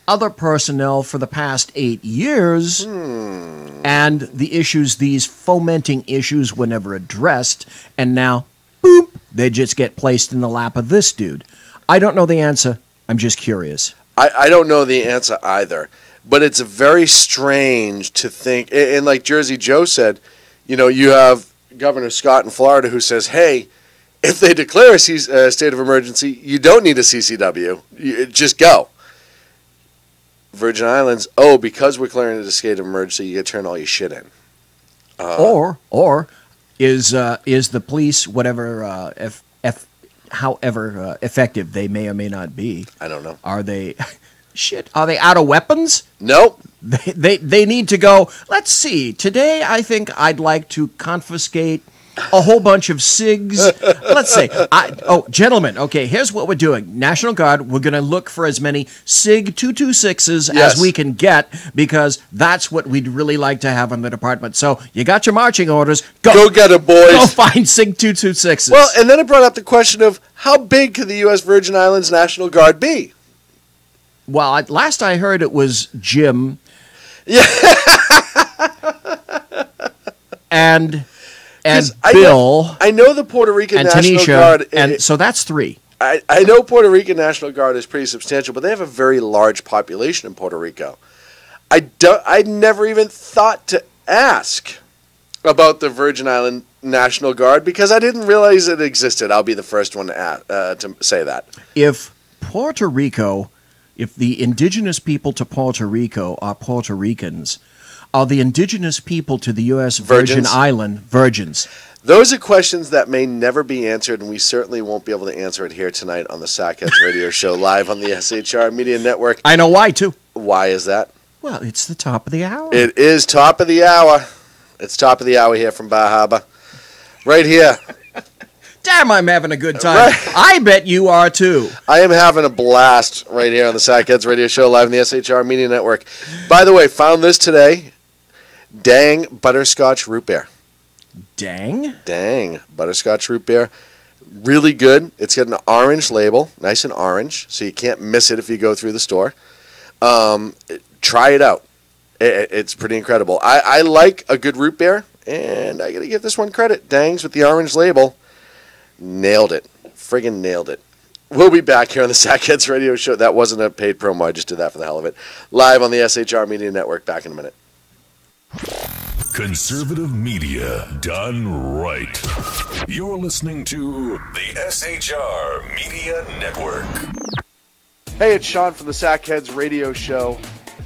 other personnel for the past 8 years, and the issues, these fomenting issues, were never addressed, and now, boop, they just get placed in the lap of this dude. I don't know the answer. I'm just curious. I don't know the answer either, but it's very strange to think, and like Jersey Joe said, you have Governor Scott in Florida who says, hey, if they declare a state of emergency, you don't need a CCW. Just go. Virgin Islands, because we're declaring it a state of emergency, you got to turn all your shit in. Or is the police, whatever, however effective they may or may not be? I don't know. Are they... Shit, are they out of weapons? Nope. They need to go, let's see, today I think I'd like to confiscate a whole bunch of SIGs. Let's say, gentlemen, okay, here's what we're doing. National Guard, we're going to look for as many SIG 226s as we can get, because that's what we'd really like to have in the department. So you got your marching orders. Go get it, boys. Go find SIG 226s. Well, and then it brought up the question of how big could the U.S. Virgin Islands National Guard be? Well, last I heard it was Jim. Yeah. and Bill. I know the Puerto Rican and National Tanisha, Guard. And so that's 3. I know Puerto Rican National Guard is pretty substantial, but they have a very large population in Puerto Rico. I never even thought to ask about the Virgin Island National Guard because I didn't realize it existed. I'll be the first one to say that. If the indigenous people to Puerto Rico are Puerto Ricans, are the indigenous people to the U.S. Virgin Island virgins? Those are questions that may never be answered, and we certainly won't be able to answer it here tonight on the Sackheads Radio Show live on the SHR Media Network. I know why, too. Why is that? Well, it's the top of the hour. It is top of the hour. It's top of the hour here from Bar Harbor. Right here. Damn, I'm having a good time. Right. I bet you are, too. I am having a blast right here on the Sackheads Radio Show live on the SHR Media Network. By the way, found this today. Dang Butterscotch Root Beer. Dang Butterscotch Root Beer. Really good. It's got an orange label, nice and orange, so you can't miss it if you go through the store. Try it out. It's pretty incredible. I like a good root beer, and I got to give this one credit. Dangs with the orange label. Nailed it. Friggin' nailed it. We'll be back here on the Sackheads Radio Show. That wasn't a paid promo. I just did that for the hell of it. Live on the SHR Media Network. Back in a minute. Conservative media done right. You're listening to the SHR Media Network. Hey, it's Sean from the Sackheads Radio Show.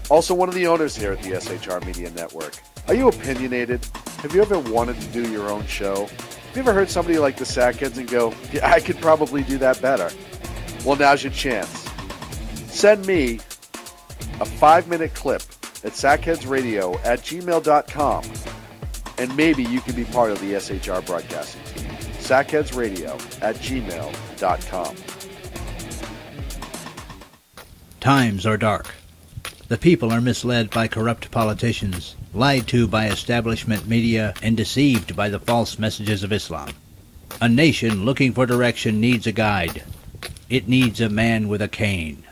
Also one of the owners here at the SHR Media Network. Are you opinionated? Have you ever wanted to do your own show? Have you ever heard somebody like the Sackheads and go, yeah, I could probably do that better? Well, now's your chance. Send me a 5-minute clip at sackheadsradio@gmail.com, and maybe you can be part of the SHR broadcasting team. sackheadsradio@gmail.com. Times are dark. The people are misled by corrupt politicians, lied to by establishment media, and deceived by the false messages of Islam. A nation looking for direction needs a guide. It needs a man with a cane.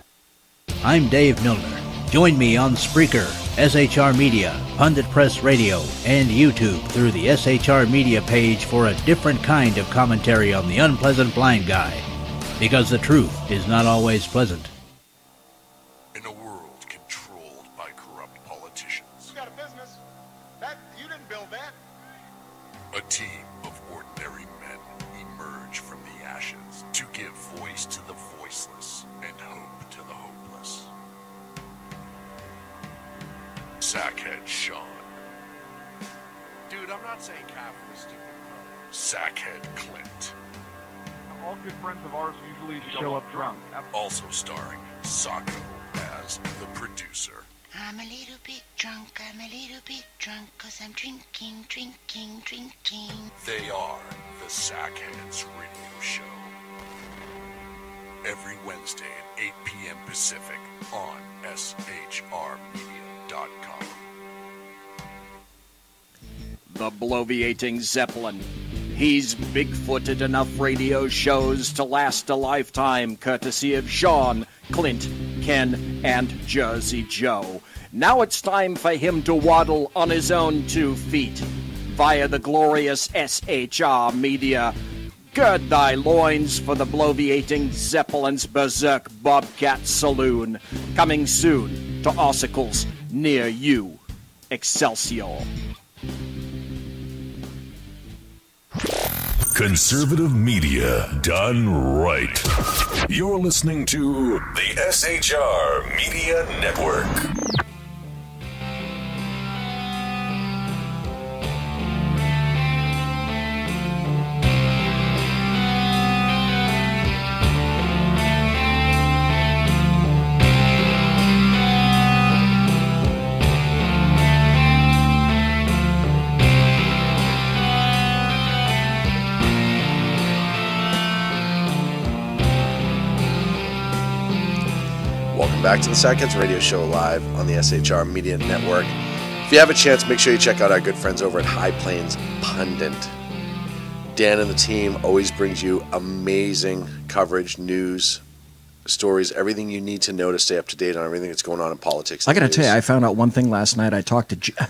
I'm Dave Milner. Join me on Spreaker, SHR Media, Pundit Press Radio, and YouTube through the SHR Media page for a different kind of commentary on the unpleasant blind guy. Because the truth is not always pleasant. In a world controlled by corrupt politicians. You got a business. That you didn't build that. A team of ordinary men emerge from the ashes to give voice to the voiceless and hope to the hopeless. Sackhead Sean. Dude, I'm not saying Catholic is stupid. Sackhead Clint. All good friends of ours usually show up drunk. Also starring Sacco as the producer. I'm a little bit drunk, I'm a little bit drunk, 'cause I'm drinking, drinking, drinking. They are the Sackheads Radio Show. Every Wednesday at 8 p.m. Pacific on SHRmedia.com. The bloviating Zeppelin. He's big-footed enough radio shows to last a lifetime, courtesy of Sean, Clint, Ken, and Jersey Joe. Now it's time for him to waddle on his own 2 feet via the glorious SHR Media. Gird thy loins for the bloviating Zeppelin's Berserk Bobcat Saloon. Coming soon to ossicles near you. Excelsior. Conservative media done right. You're listening to the SHR Media Network. Back to the Sackheads Radio Show live on the SHR Media Network. If you have a chance, make sure you check out our good friends over at High Plains Pundit. Dan and the team always brings you amazing coverage, news, stories, everything you need to know to stay up to date on everything that's going on in politics. I got to tell you, I found out one thing last night. I talked to...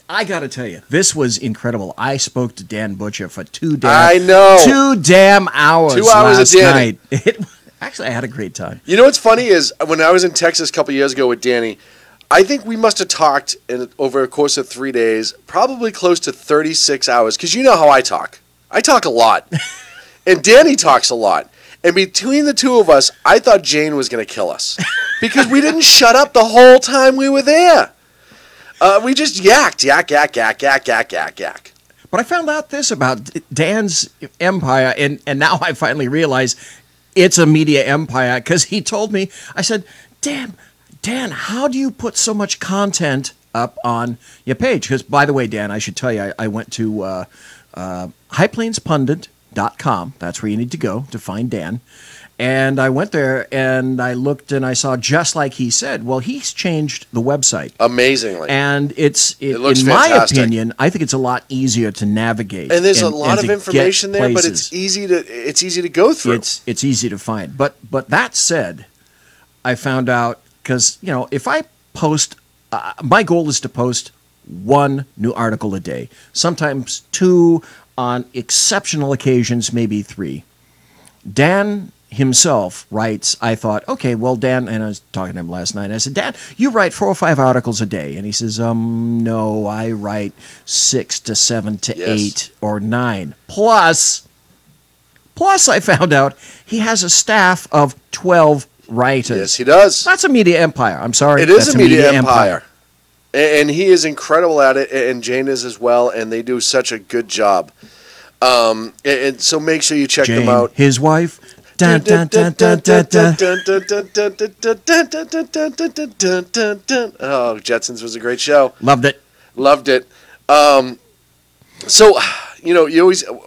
I got to tell you, this was incredible. I spoke to Dan Butcher for 2 damn hours 2 hours last of Danny. night. Actually, I had a great time. You know what's funny is when I was in Texas a couple years ago with Danny, I think we must have talked over a course of 3 days, probably close to 36 hours, because you know how I talk. I talk a lot. And Danny talks a lot. And between the two of us, I thought Jane was going to kill us because we didn't shut up the whole time we were there. We just yacked, yak. But I found out this about Dan's empire, and now I finally realize it's a media empire, because he told me, I said, Dan, how do you put so much content up on your page? Because, by the way, Dan, I should tell you, I went to highplainspundit.com. That's where you need to go to find Dan. And I went there, and I looked, and I saw, just like he said, well, he's changed the website. Amazingly. And it looks in fantastic. my opinion, I think it's a lot easier to navigate. And there's a lot of information there, but places. it's easy to go through. It's easy to find. But that said, I found out, because, if I post, my goal is to post 1 new article a day, sometimes 2, on exceptional occasions, maybe 3. Dan himself writes, I thought, okay, well, Dan, and I was talking to him last night, I said, Dan, you write 4 or 5 articles a day. And he says, no, I write 6 to 7 to 8 or 9. Plus, I found out he has a staff of 12 writers. Yes, he does. That's a media empire. I'm sorry. It is a media empire. And he is incredible at it, and Jane is as well, and they do such a good job. And so make sure you check Jane, them out. his wife. Dun, dun, dun, dun, dun, dun. Oh, Jetsons was a great show. Loved it. Loved it. So, you know,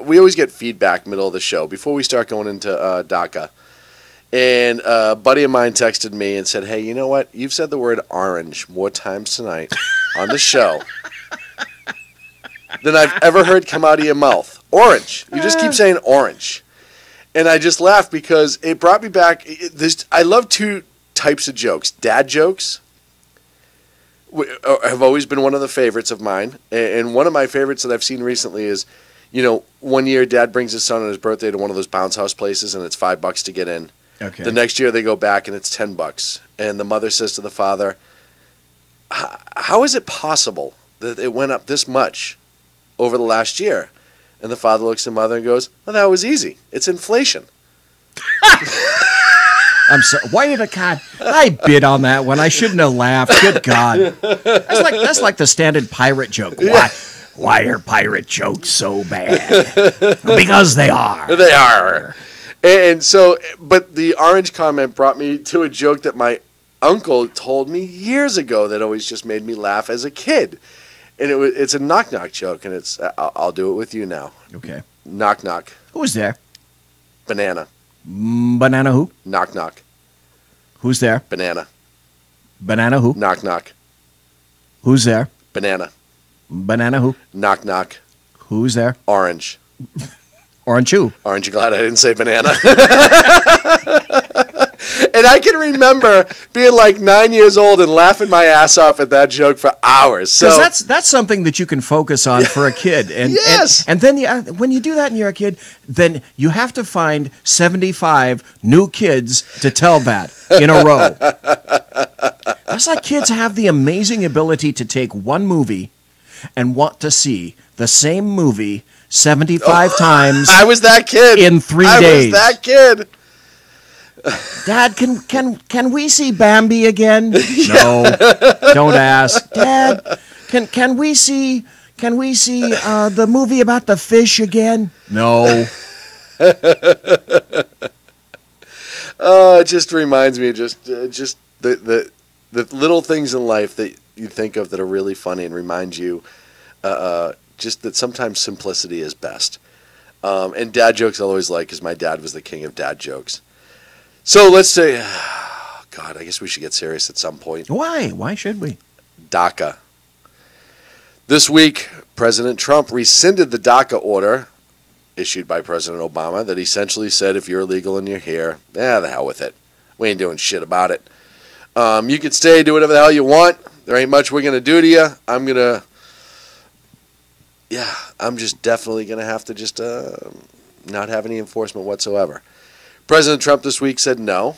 we always get feedback middle of the show before we start going into DACA. And a buddy of mine texted me and said, hey, you know what? You've said the word orange more times tonight on the show than I've ever heard come out of your mouth. Orange. You just keep saying orange. And I just laughed because it brought me back. I love two types of jokes. Dad jokes have always been one of the favorites of mine. And one of my favorites that I've seen recently is, you know, one year Dad brings his son on his birthday to one of those bounce house places and it's $5 to get in. Okay. The next year they go back and it's $10. And the mother says to the father, how is it possible that it went up this much over the last year? And the father looks at the mother and goes, well, that was easy. It's inflation. I'm sorry. Why did I bid on that one? I shouldn't have laughed. Good God. That's like the standard pirate joke. Why are pirate jokes so bad? Because they are. They are. And so, but the orange comment brought me to a joke that my uncle told me years ago that always just made me laugh as a kid. And it's a knock-knock joke, and I'll do it with you now. Okay. Knock-knock. Who's there? Banana. Banana who? Knock-knock. Who's there? Banana. Banana who? Knock-knock. Who's there? Banana. Banana who? Knock-knock. Who's there? Orange. Orange who? Aren't you glad I didn't say banana? And I can remember being like 9 years old and laughing my ass off at that joke for hours. So that's something that you can focus on for a kid. And, yes. And then when you do that and you're a kid, then you have to find 75 new kids to tell that in a row. That's like kids have the amazing ability to take one movie and want to see the same movie 75 times. I was that kid. In 3 days. I was that kid. Dad, can we see Bambi again? No, don't ask. Dad, can we see the movie about the fish again? No. Oh, it just reminds me of just the little things in life that you think of that are really funny and remind you just that sometimes simplicity is best. And dad jokes I always like because my dad was the king of dad jokes. So let's say, God, I guess we should get serious at some point. Why? Why should we? DACA. This week, President Trump rescinded the DACA order issued by President Obama that essentially said if you're illegal and you're here, the hell with it. We ain't doing shit about it. You can stay, do whatever the hell you want. There ain't much we're going to do to you. I'm just definitely going to have to just not have any enforcement whatsoever. President Trump this week said no.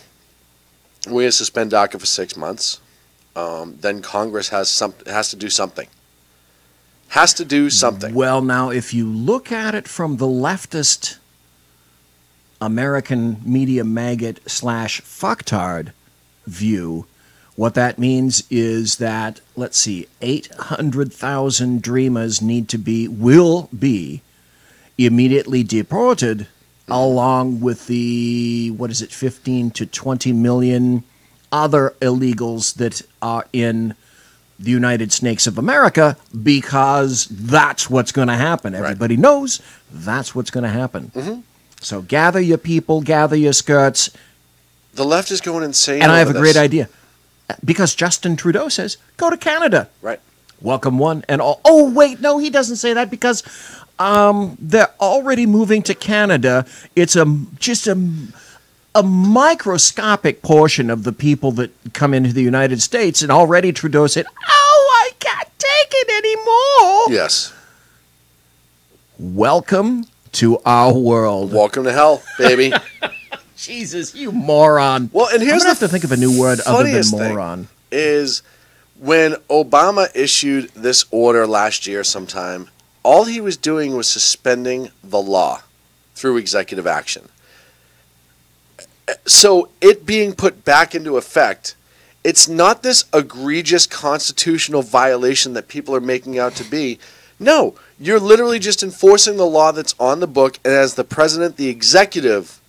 We're going to suspend DACA for 6 months. Then Congress has to do something. Has to do something. Well, now, if you look at it from the leftist American media maggot / fucktard view, what that means is that, let's see, 800,000 dreamers will be immediately deported, along with the, 15 to 20 million other illegals that are in the United States of America, because that's what's going to happen. Everybody knows that's what's going to happen. Mm-hmm. So gather your people, gather your skirts. The left is going insane. And I have a great idea. Because Justin Trudeau says, go to Canada. Right. Welcome one and all. Oh, wait, no, he doesn't say that because they're already moving to Canada. It's just a microscopic portion of the people that come into the United States. And already Trudeau said, I can't take it anymore. Yes. Welcome to our world. Welcome to hell, baby. Jesus, you moron. Well, and here's I'm going to have to think of a new word other than moron. Is when Obama issued this order last year sometime, all he was doing was suspending the law through executive action. So it being put back into effect, it's not this egregious constitutional violation that people are making out to be. No, you're literally just enforcing the law that's on the book, and as the president, the executive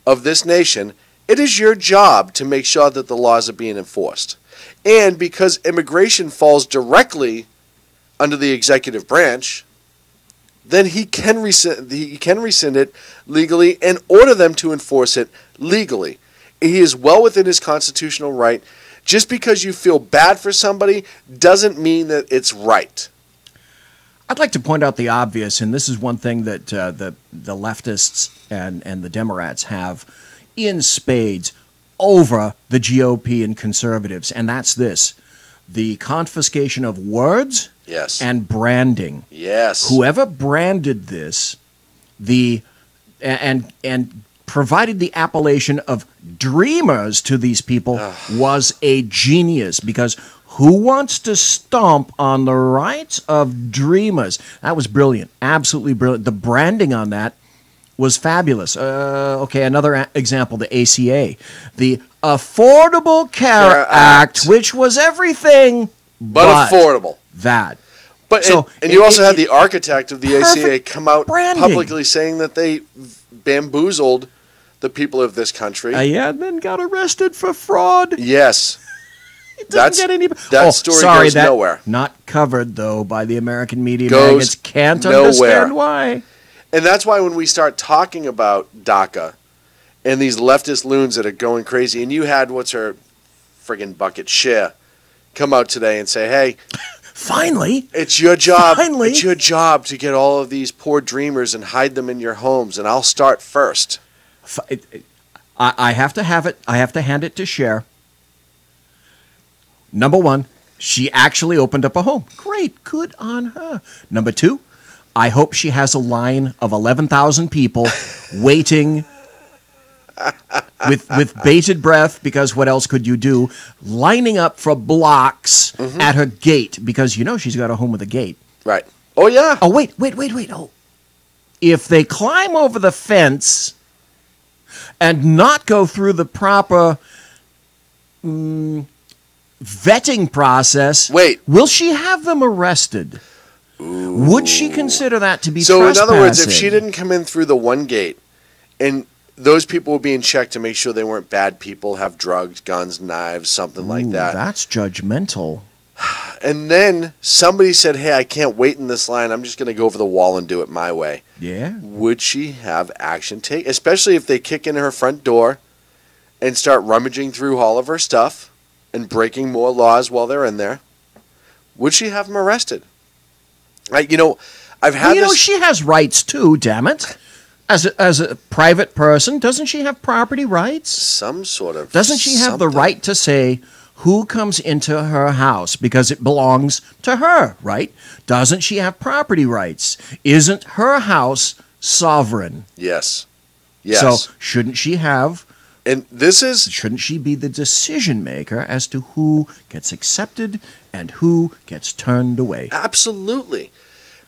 of this nation, it is your job to make sure that the laws are being enforced. And because immigration falls directly under the executive branch, then he can rescind it legally and order them to enforce it legally. He is well within his constitutional right. Just because you feel bad for somebody doesn't mean that it's right. I'd like to point out the obvious, and this is one thing that the leftists and the Democrats have in spades over the GOP and conservatives, and that's this: the confiscation of words and branding. Yes. Whoever branded this, and provided the appellation of dreamers to these people was a genius, because who wants to stomp on the rights of dreamers? That was brilliant. Absolutely brilliant. The branding on that was fabulous. Okay, another example, the ACA. The Affordable Care Act, which was everything but affordable. That. But so, and you also had the architect of the ACA come out branding. publicly saying that they bamboozled the people of this country. Yeah, and then got arrested for fraud. Yes. It doesn't get any... That story goes nowhere. Not covered, though, by the American media maggots. Can't understand why. And that's why when we start talking about DACA and these leftist loons that are going crazy, and you had, what's her friggin' bucket, Cher, come out today and say, hey... Finally! It's your job. Finally! It's your job to get all of these poor dreamers and hide them in your homes, and I'll start first. I have to have it. I have to hand it to Cher. Number one, she actually opened up a home. Great. Good on her. Number two, I hope she has a line of 11,000 people waiting with bated breath, because what else could you do? Lining up for blocks at her gate, because you know she's got a home with a gate. Right. Oh, yeah. Oh, wait. Oh. If they climb over the fence and not go through the proper vetting process, will she have them arrested? Ooh. Would she consider that to be trespassing? So, in other words, if she didn't come in through the one gate and those people were being checked to make sure they weren't bad people, have drugs, guns, knives, something like that. That's judgmental. And then somebody said, hey, I can't wait in this line. I'm just going to go over the wall and do it my way. Yeah. Would she have action take, especially if they kick in her front door and start rummaging through all of her stuff and breaking more laws while they're in there? Would she have them arrested? I've had this... she has rights too, damn it. As a private person, doesn't she have property rights? Some sort of... Doesn't she have the right to say who comes into her house because it belongs to her, right? Doesn't she have property rights? Isn't her house sovereign? Yes. So shouldn't she have... And this is... Shouldn't she be the decision maker as to who gets accepted and who gets turned away? Absolutely.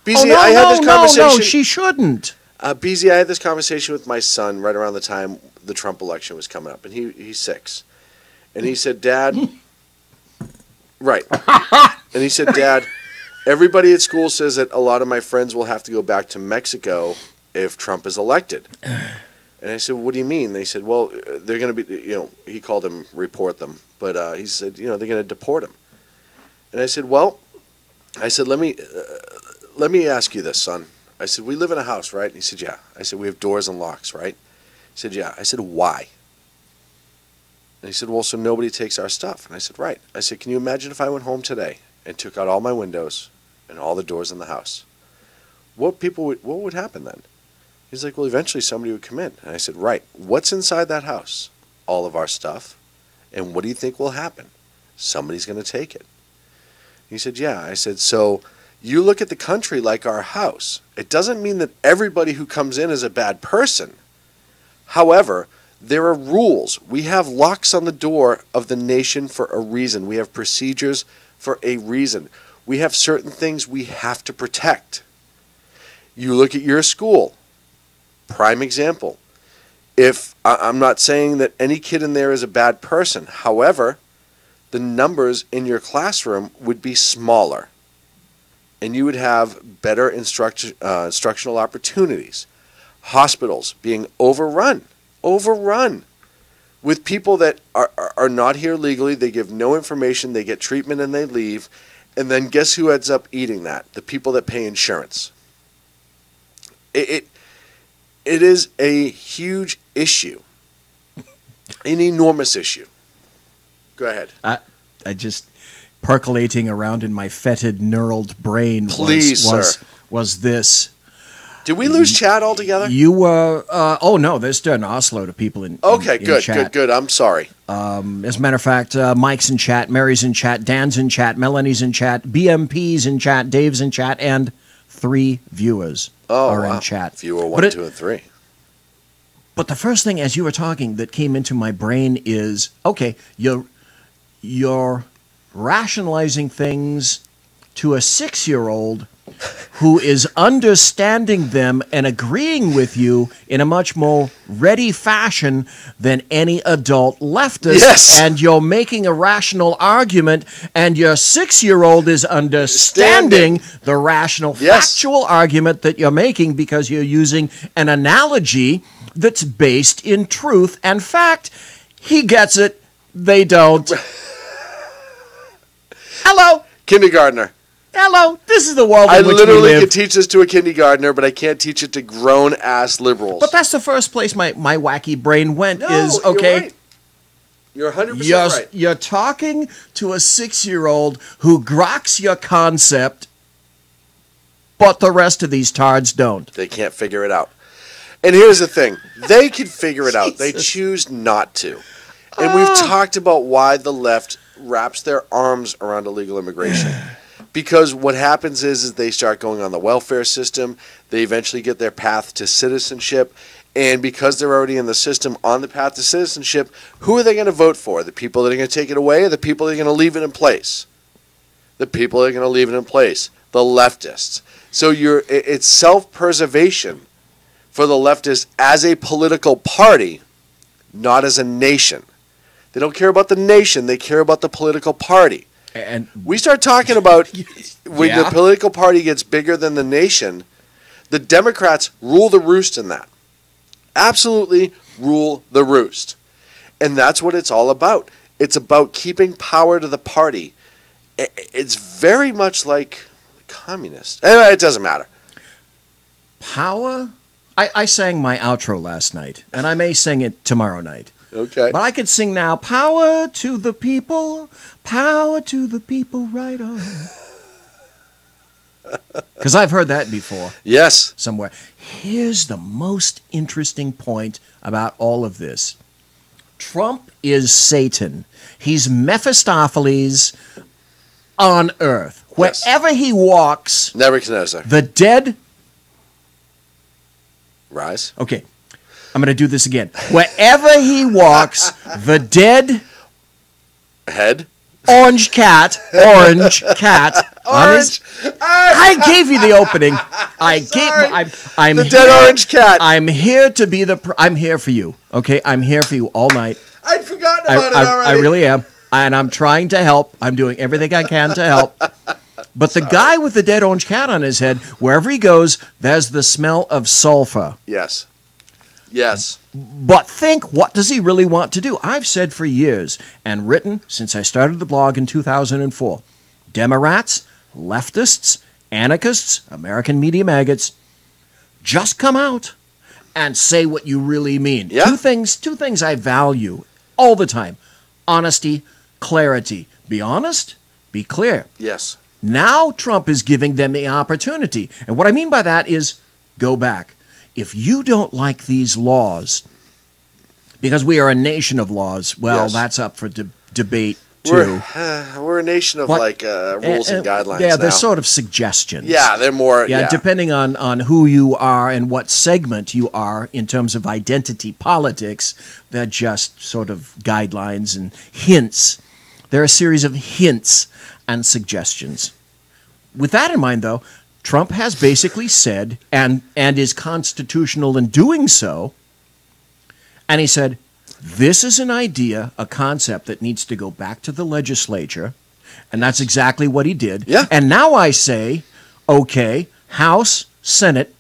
BZ, I had this conversation... No, she shouldn't. BZ, I had this conversation with my son right around the time the Trump election was coming up, and he's 6. And he said, Dad... Right. And he said, Dad, everybody at school says that a lot of my friends will have to go back to Mexico if Trump is elected. And I said, what do you mean? They said, well, they're going to be, he called them report them. But he said, they're going to deport him. And I said, let me ask you this, son. I said, we live in a house, right? And he said, yeah. I said, we have doors and locks, right? He said, yeah. I said, why? And he said, well, so nobody takes our stuff. And I said, right. I said, can you imagine if I went home today and took out all my windows and all the doors in the house? What would happen then? He's like, well, eventually somebody would come in. And I said, right. What's inside that house? All of our stuff. And what do you think will happen? Somebody's going to take it. He said, yeah. I said, so you look at the country like our house. It doesn't mean that everybody who comes in is a bad person. However, there are rules. We have locks on the door of the nation for a reason. We have procedures for a reason. We have certain things we have to protect. You look at your school. Prime example. If I'm not saying that any kid in there is a bad person. However, the numbers in your classroom would be smaller. and you would have better instructional opportunities. Hospitals being overrun with people that are not here legally. They give no information, they get treatment and they leave. And then guess who ends up eating that? The people that pay insurance. It is a huge issue, an enormous issue. Go ahead. I just percolating around in my fetid, knurled brain. Please, was this. Did we lose chat altogether? You were. Oh no, there's still an Oslo to people in. Okay, in good, chat. good. I'm sorry. As a matter of fact, Mike's in chat, Mary's in chat, Dan's in chat, Melanie's in chat, BMP's in chat, Dave's in chat, and 3 viewers are in chat. Viewer 1, 2, and 3. But the first thing, as you were talking, that came into my brain is, okay, you're rationalizing things to a 6-year-old who is understanding them and agreeing with you in a much more ready fashion than any adult leftist. Yes. And you're making a rational argument, and your 6-year-old is understanding the rational, factual argument that you're making because you're using an analogy that's based in truth and fact. He gets it. They don't. Hello. Kindergartner. Hello, this is the world in which we live. I literally could teach this to a kindergartner, but I can't teach it to grown-ass liberals. But that's the first place my wacky brain went No, is, you're okay, right. You're 100% right. You're talking to a 6-year-old who groks your concept, but the rest of these tards don't. They can't figure it out. And here's the thing. They can figure it out. They choose not to. And we've talked about why the left wraps their arms around illegal immigration. Because what happens is they start going on the welfare system. They eventually get their path to citizenship. And because they're already in the system on the path to citizenship, who are they going to vote for? The people that are going to take it away or the people that are going to leave it in place? The people that are going to leave it in place. The leftists. So it's self-preservation for the leftists as a political party, not as a nation. They don't care about the nation. They care about the political party. And we start talking about when the political party gets bigger than the nation, the Democrats rule the roost in that. Absolutely rule the roost. And that's what it's all about. It's about keeping power to the party. It's very much like communists. Anyway, it doesn't matter. Power? I sang my outro last night, and I may sing it tomorrow night. Okay. But I could sing now, power to the people right on. Because I've heard that before. Yes. Somewhere. Here's the most interesting point about all of this. Trump is Satan. He's Mephistopheles on earth. Wherever he walks, Nebuchadnezzar. The dead rise. Okay. I'm going to do this again. Wherever he walks, the dead head orange cat on his. I gave you the opening. I'm the dead orange cat. I'm here to be I'm here for you. Okay, I'm here for you all night. I'd forgotten about it already. I really am, and I'm trying to help. I'm doing everything I can to help. But the guy with the dead orange cat on his head, wherever he goes, there's the smell of sulfur. Yes. Yes. But think, what does he really want to do? I've said for years, and written since I started the blog in 2004, Democrats, leftists, anarchists, American media maggots, just come out and say what you really mean. Yeah. Two things I value all the time. Honesty, clarity. Be honest, be clear. Yes. Now Trump is giving them the opportunity. And what I mean by that is go back. If you don't like these laws, because we are a nation of laws, well, that's up for debate too. We're a nation of rules and guidelines. Yeah, they're now. sort of suggestions. Yeah, they're more. Yeah, depending on who you are and what segment you are in terms of identity politics, they're just sort of guidelines and hints. They're a series of hints and suggestions. With that in mind, though, Trump has basically said, and is constitutional in doing so, and he said, this is an idea, a concept that needs to go back to the legislature, and that's exactly what he did. Yeah. And now I say, Okay, House, Senate,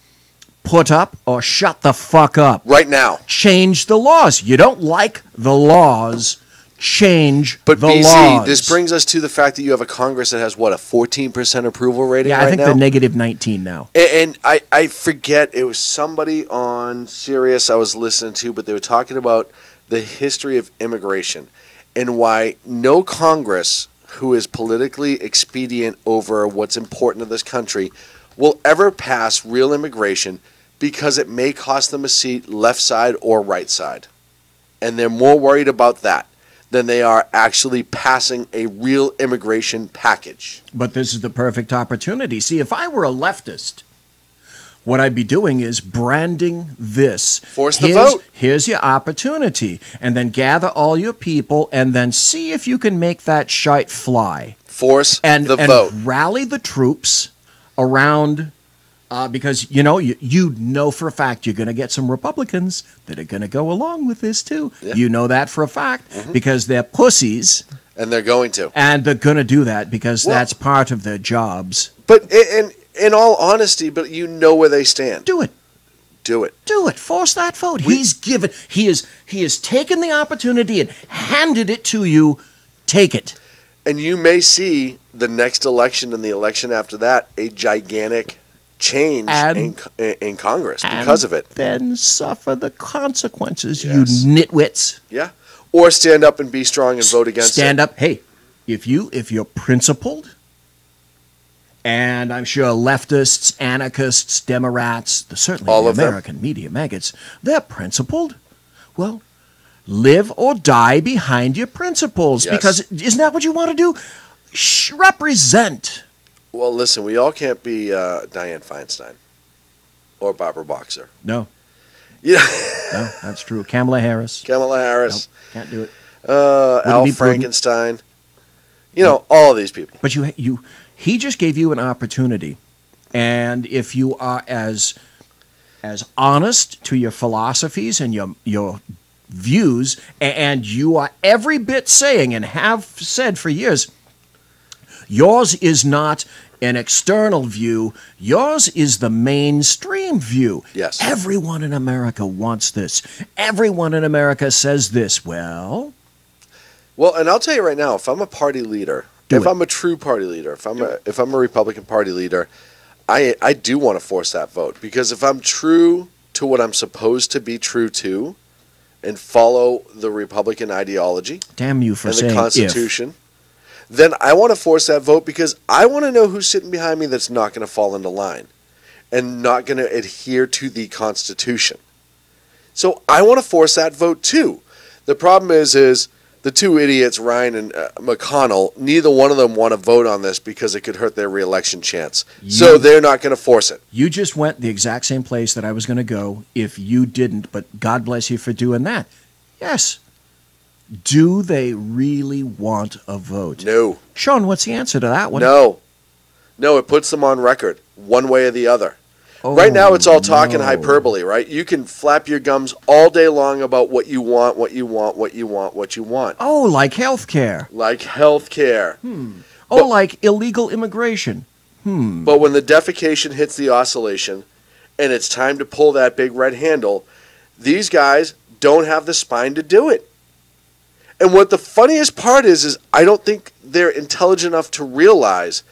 put up or shut the fuck up. Right now. Change the laws. You don't like the laws, change But the BC, laws. this brings us to the fact that you have a Congress that has, what, a 14% approval rating yeah, right I think now? they're negative 19 now. And I forget, it was somebody on Sirius I was listening to, but they were talking about the history of immigration and why no Congress who is politically expedient over what's important to this country will ever pass real immigration because it may cost them a seat left side or right side. And they're more worried about that than they are actually passing a real immigration package. But this is the perfect opportunity. See, if I were a leftist, what I'd be doing is branding this. Force the vote. Here's your opportunity. And then gather all your people and then see if you can make that shite fly. Force the vote. Rally the troops around, because, you know for a fact you're going to get some Republicans that are going to go along with this too. Yeah. You know that for a fact because they're pussies. And they're going to. And they're going to do that because that's part of their jobs. But in all honesty, but you know where they stand. Do it. Do it. Do it. Force that vote. He has taken the opportunity and handed it to you. Take it. And you may see the next election and the election after that a gigantic change in Congress because of it. Then suffer the consequences, Yes. you nitwits. Yeah. Or stand up and be strong and vote against it. Stand up. Hey, if you're principled, and I'm sure leftists, anarchists, Democrats, certainly All the of them. American media maggots, they're principled. Well, live or die behind your principles. Yes. Because isn't that what you want to do? Represent. Well, listen, we all can't be Dianne Feinstein or Barbara Boxer. No. Yeah. No, that's true. Kamala Harris. Kamala Harris. Nope, can't do it. Al be prudent. Frankenstein. All of these people. But he just gave you an opportunity. And if you are as honest to your philosophies and your views, and you are every bit saying and have said for years, yours is not an external view, yours is the mainstream view. Yes. Everyone in America wants this. Everyone in America says this. Well, and I'll tell you right now, if I'm a party leader, I'm a true party leader, if I'm a Republican Party leader, I do want to force that vote. Because if I'm true to what I'm supposed to be true to and follow the Republican ideology damn you for and saying the Constitution, then I want to force that vote because I want to know who's sitting behind me that's not going to fall into line and not going to adhere to the Constitution. So I want to force that vote too. The problem is the two idiots, Ryan and McConnell, neither one of them want to vote on this because it could hurt their reelection chance. So they're not going to force it. You just went the exact same place that I was going to go if you didn't, but God bless you for doing that. Yes. Do they really want a vote? No. Sean, what's the answer to that one? No, it puts them on record one way or the other. Right now, it's all talk and hyperbole, right? You can flap your gums all day long about what you want, what you want, what you want, what you want. Oh, like health care. Like health care. Like illegal immigration. But when the defecation hits the oscillation and it's time to pull that big red handle, these guys don't have the spine to do it. And what the funniest part is I don't think they're intelligent enough to realize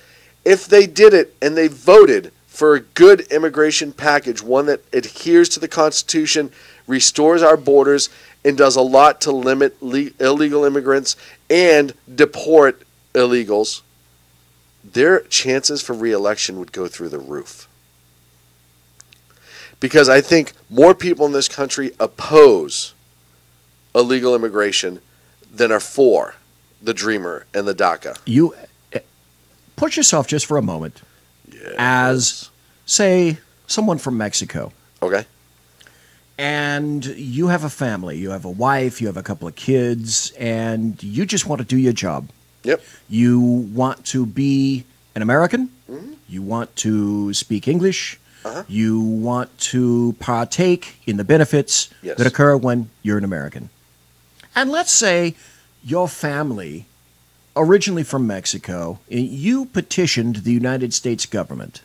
if they did it and they voted for a good immigration package, one that adheres to the Constitution, restores our borders, and does a lot to limit illegal immigrants and deport illegals, their chances for re-election would go through the roof. Because I think more people in this country oppose illegal immigration than are for the Dreamer and the DACA. You put yourself just for a moment as, say, someone from Mexico. Okay. And you have a family, you have a wife, you have a couple of kids, and you just want to do your job. Yep. You want to be an American. Mm-hmm. You want to speak English. Uh-huh. You want to partake in the benefits that occur when you're an American. And let's say your family, originally from Mexico, you petitioned the United States government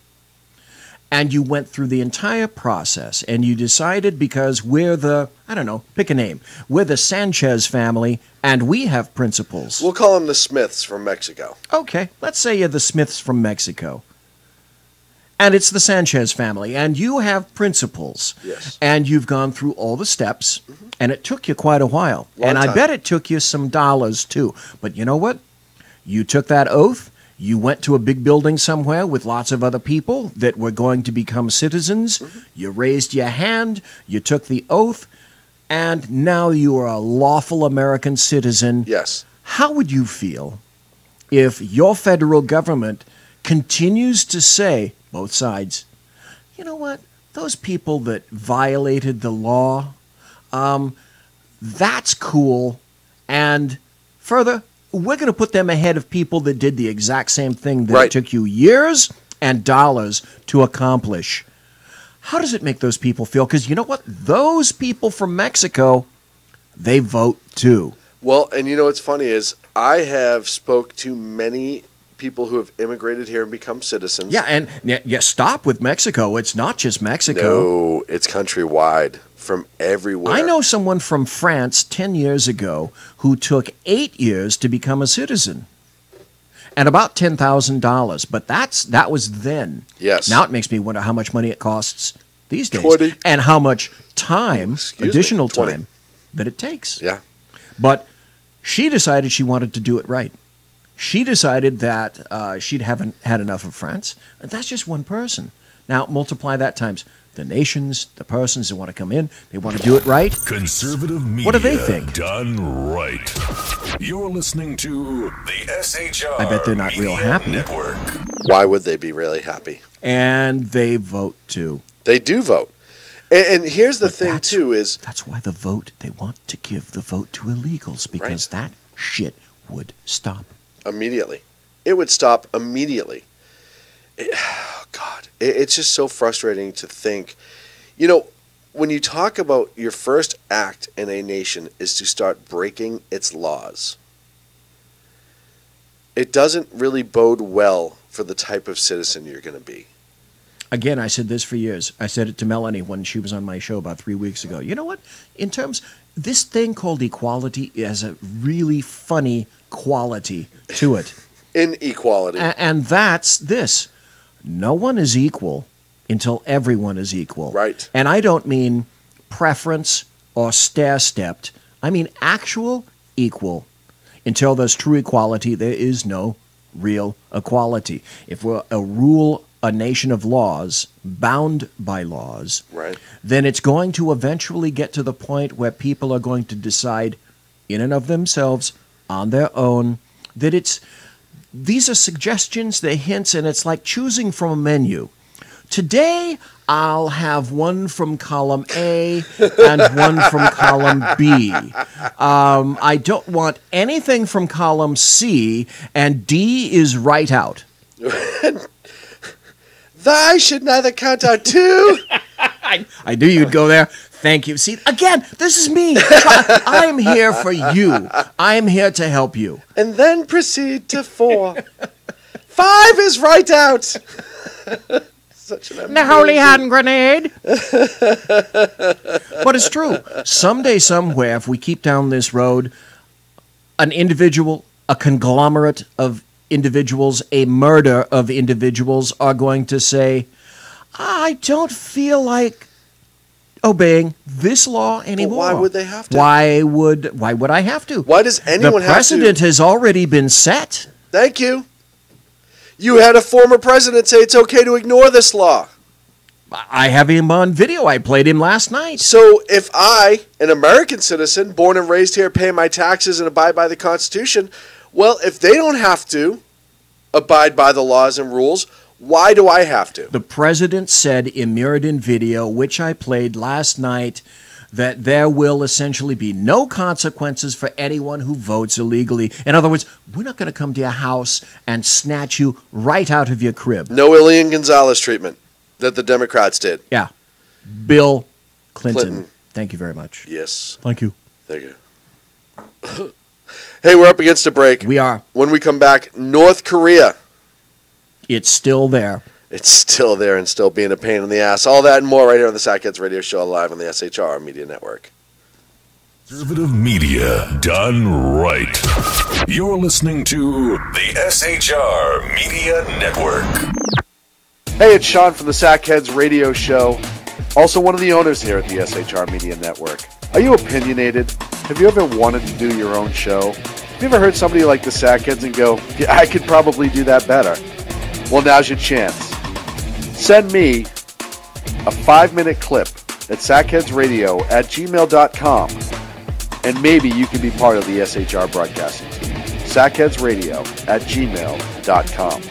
and you went through the entire process, and you decided because we're the, I don't know, pick a name, we're the Sanchez family, and we have principles. We'll call them the Smiths from Mexico. Okay, let's say you're the Smiths from Mexico. And it's the Sanchez family, and you have principles. Yes. And you've gone through all the steps, and it took you quite a while. Long I time. bet it took you some dollars, too. But you know what? You took that oath. You went to a big building somewhere with lots of other people that were going to become citizens. You raised your hand. You took the oath. And now you are a lawful American citizen. Yes. How would you feel if your federal government continues to say, both sides, you know what, those people that violated the law, that's cool, and further, we're going to put them ahead of people that did the exact same thing that Right. it took you years and dollars to accomplish. How does it make those people feel? Because you know what? Those people from Mexico, they vote too. Well, and you know what's funny is I have spoke to many people who have immigrated here and become citizens. Yeah, and yeah, stop with Mexico. It's not just Mexico. No, it's countrywide from everywhere. I know someone from France 10 years ago who took 8 years to become a citizen. And about $10,000, but that was then. Yes. Now it makes me wonder how much money it costs these days, 20. and how much time, additional 20. time, that it takes. Yeah. But she decided she wanted to do it right. She decided that she haven't had enough of France. That's just one person. Now multiply that times the nations, the persons that want to come in. They want to do it right. Conservative media. What do they think? Done right. You're listening to the SHR I bet they're not real Media happy. Network. Why would they be really happy? And they vote too. They do vote. And here's the thing, too, is... That's why the vote, they want to give the vote to illegals, because that shit would stop. Immediately. It would stop immediately. God, it's just so frustrating to think. You know, when you talk about your first act in a nation is to start breaking its laws, it doesn't really bode well for the type of citizen you're going to be. Again, I said this for years. I said it to Melanie when she was on my show about 3 weeks ago. You know what? In terms, this thing called equality has a really funny quality to it. Inequality. And that's this. No one is equal until everyone is equal. Right. And I don't mean preference or stair-stepped. I mean actual equal. Until there's true equality, there is no real equality. If we're a nation of laws, bound by laws, right, then it's going to eventually get to the point where people are going to decide in and of themselves, on their own, that these are suggestions, they're hints, and it's like choosing from a menu. Today, I'll have one from column A and one from column B. I don't want anything from column C, and D is right out. Thy should neither count out two. I knew you'd go there. Thank you. See, again, this is me. I'm here for you. I'm here to help you. And then proceed to 4. 5 is right out. Such an amazing... The holy hand grenade. But it's true. Someday, somewhere, if we keep down this road, an individual, a conglomerate of individuals, a murder of individuals are going to say, I don't feel like obeying this law anymore. Well, why would they have to? Why would I have to? Why does anyone have to? The precedent has already been set. Thank you. You had a former president say it's okay to ignore this law. I have him on video. I played him last night. So if I, an American citizen, born and raised here, pay my taxes and abide by the Constitution, well, if they don't have to abide by the laws and rules, why do I have to? The president said in mirrored in video, which I played last night, that there will essentially be no consequences for anyone who votes illegally. In other words, we're not going to come to your house and snatch you right out of your crib. No Elian Gonzalez treatment that the Democrats did. Yeah. Bill Clinton. Thank you very much. Yes. Thank you. Thank you. Hey, we're up against a break. We are. When we come back, North Korea. It's still there. it's still there and still being a pain in the ass. All that and more right here on the Sackheads Radio Show live on the SHR Media Network. Conservative media done right. You're listening to the SHR Media Network. Hey, it's Sean from the Sackheads Radio Show, also one of the owners here at the SHR Media Network. Are you opinionated? Have you ever wanted to do your own show? Have you ever heard somebody like the Sackheads and go, yeah, I could probably do that better? Well, now's your chance. Send me a 5-minute clip at sackheadsradio@gmail.com, and maybe you can be part of the SHR broadcasting team. sackheadsradio@gmail.com.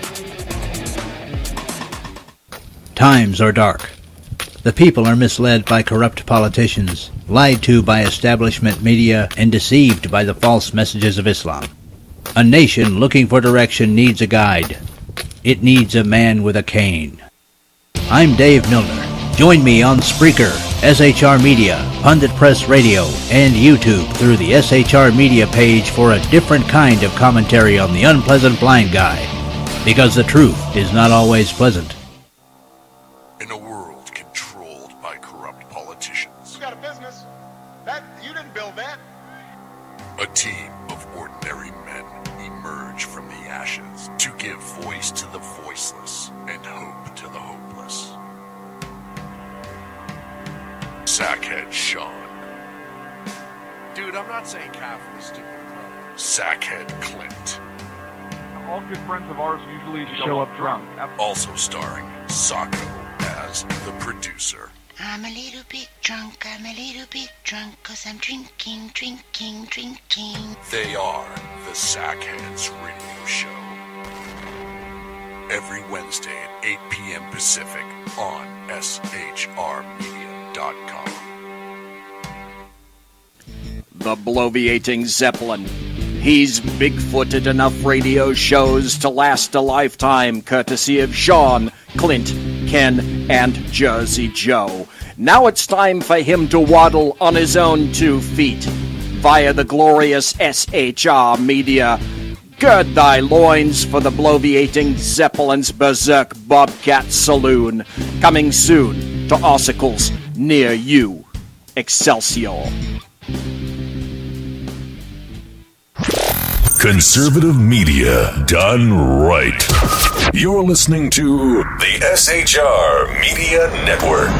Times are dark. The people are misled by corrupt politicians, lied to by establishment media, and deceived by the false messages of Islam. A nation looking for direction needs a guide. It needs a man with a cane. I'm Dave Milner. Join me on Spreaker, SHR Media, Pundit Press Radio, and YouTube through the SHR Media page for a different kind of commentary on the unpleasant blind guy. Because the truth is not always pleasant. In a world controlled by corrupt politicians, You got a business. That you didn't build that. a team of ordinary men emerge from the ashes to give voice to the voiceless and hope to the hopeless. Sackhead Sean, Dude, I'm not saying Catholic, stupid. Sackhead Clint, All good friends of ours usually show up drunk. also starring Sacco as the producer. I'm a little bit drunk, I'm a little bit drunk, 'cause I'm drinking, drinking, drinking. They are the Sackheads Radio Show. Every Wednesday at 8 p.m. Pacific on SHRmedia.com. The bloviating Zeppelin. He's big-footed enough radio shows to last a lifetime, courtesy of Sean, Clint, Ken, and Jersey Joe. Now it's time for him to waddle on his own 2 feet via the glorious SHR Media. Gird thy loins for the bloviating Zeppelin's Berserk Bobcat Saloon, coming soon to ossicles near you. Excelsior. Conservative media done right. You're listening to the SHR Media Network.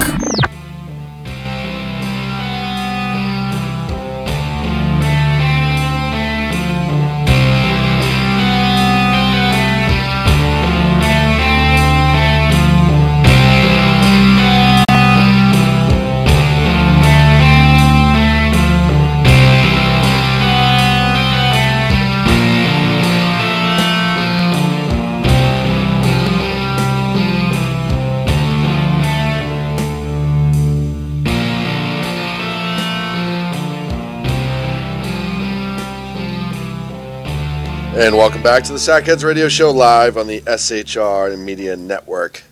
And welcome back to the Sackheads Radio Show live on the SHR Media Network.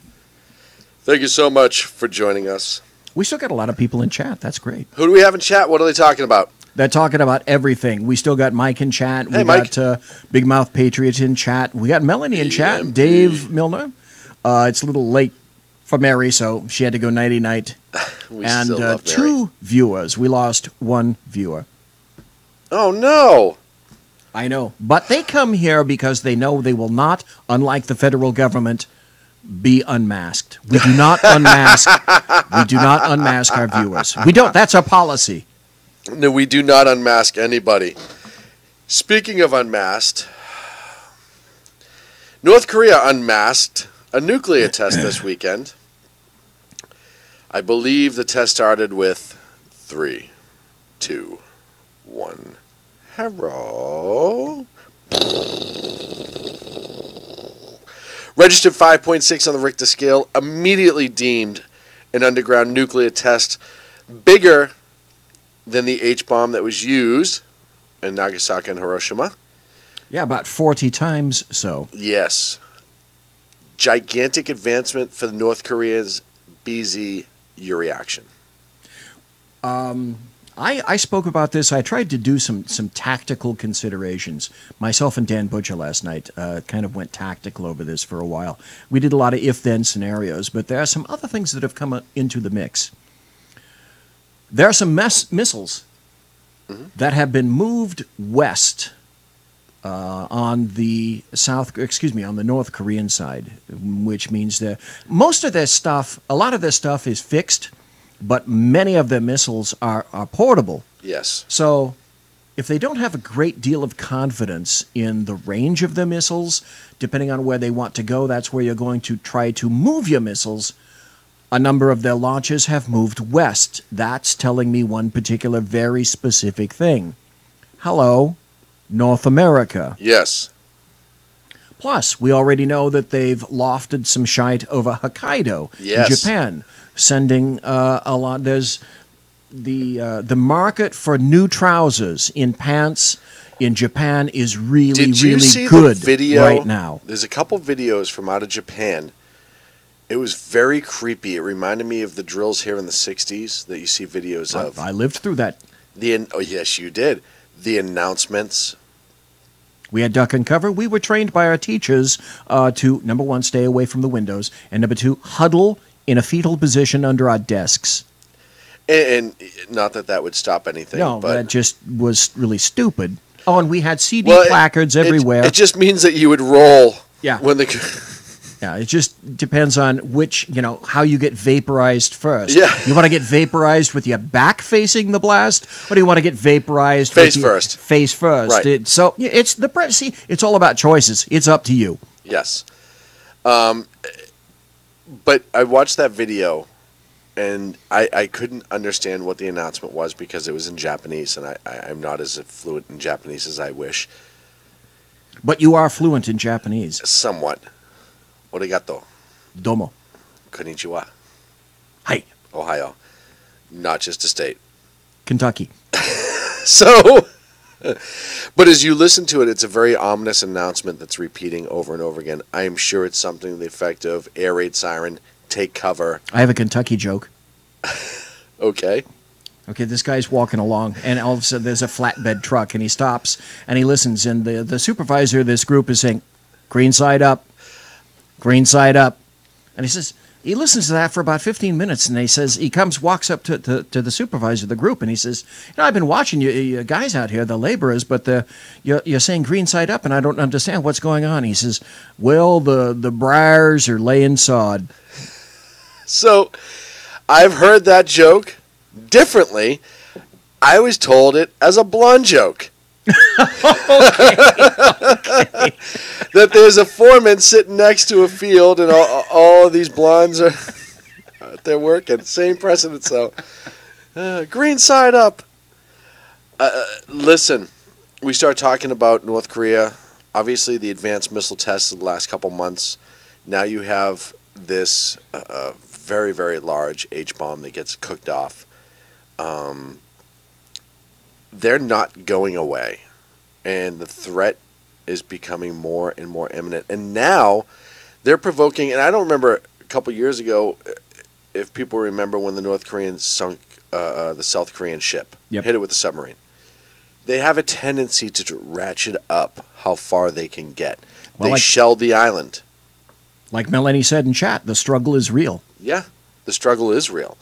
Thank you so much for joining us. We still got a lot of people in chat. That's great. Who do we have in chat? What are they talking about? They're talking about everything. We still got Mike in chat. Hey, we Mike. got Big Mouth Patriots in chat. We got Melanie in chat. Dave Milner. It's a little late for Mary, so she had to go nighty-night. We And still love Mary. 2 viewers. We lost 1 viewer. Oh, no. I know. But they come here because they know they will not, unlike the federal government, be unmasked. We do not unmask. We do not unmask our viewers. We don't. That's our policy. No, we do not unmask anybody. Speaking of unmasked, North Korea unmasked a nuclear test this weekend. I believe the test started with 3, 2, 1. Hello. Registered 5.6 on the Richter scale, immediately deemed an underground nuclear test bigger than the H-bomb that was used in Nagasaki and Hiroshima. Yeah, about 40 times so. Yes. Gigantic advancement for North Korea's BZ reaction. I spoke about this. I tried to do some tactical considerations. Myself and Dan Butcher last night kind of went tactical over this for a while. We did a lot of if-then scenarios, but there are some other things that have come into the mix. There are some missiles that have been moved west on the North Korean side, which means that most of their stuff, a lot of their stuff is fixed, but many of their missiles are portable. Yes. So if they don't have a great deal of confidence in the range of the missiles, depending on where they want to go, that's where you're going to try to move your missiles. A number of their launches have moved west. That's telling me one particular very specific thing. Hello, North America. Yes. Plus, we already know that they've lofted some shite over Hokkaido in Japan, sending a lot. There's the market for new trousers in pants in Japan is really, Did you really see good the video right now. There's a couple videos from out of Japan. It was very creepy. It reminded me of the drills here in the 60s that you see videos of. I lived through that. Oh, yes, you did. The announcements. We had duck and cover. We were trained by our teachers to, number one, stay away from the windows, and number two, huddle in a fetal position under our desks. And not that would stop anything. No, but that just was really stupid. Oh, and we had CD well, placards everywhere. It just means that you would roll. Yeah. When the. Yeah, it just depends on which, how you get vaporized first. Yeah. You want to get vaporized with your back facing the blast, or do you want to get vaporized face with first? Face first. Right. So it's see, it's all about choices. It's up to you. Yes. But I watched that video, and I couldn't understand what the announcement was because it was in Japanese, and I'm not as fluent in Japanese as I wish. But you are fluent in Japanese. Somewhat. Arigato. Domo. Konnichiwa. Hi. Ohio. Not just a state. Kentucky. So, but as you listen to it, it's a very ominous announcement that's repeating over and over again. I am sure it's something to the effect of air raid siren, take cover. I have a Kentucky joke. Okay. Okay, this guy's walking along, and all of a sudden there's a flatbed truck, and he stops, and he listens, and the supervisor of this group is saying, green side up. Green side up. And he listens to that for about 15 minutes, and he walks up to the supervisor of the group, and he says, I've been watching you guys out here, the laborers, but you're saying green side up, and I don't understand what's going on. He says, well, the briars are laying sod. So, I've heard that joke differently. I was told it as a blonde joke. Okay. That there's a foreman sitting next to a field, and all of these blondes are they're working. Same precedent. So, green side up. Listen, we start talking about North Korea. Obviously, the advanced missile tests of the last couple months. Now you have this very, very large H-bomb that gets cooked off. They're not going away, and the threat is becoming more and more imminent. And now they're provoking, and I don't remember a couple years ago, if people remember when the North Koreans sunk the South Korean ship, hit it with a submarine. They have a tendency to ratchet up how far they can get. They shelled the island. Like Melanie said in chat, the struggle is real. Yeah, the struggle is real.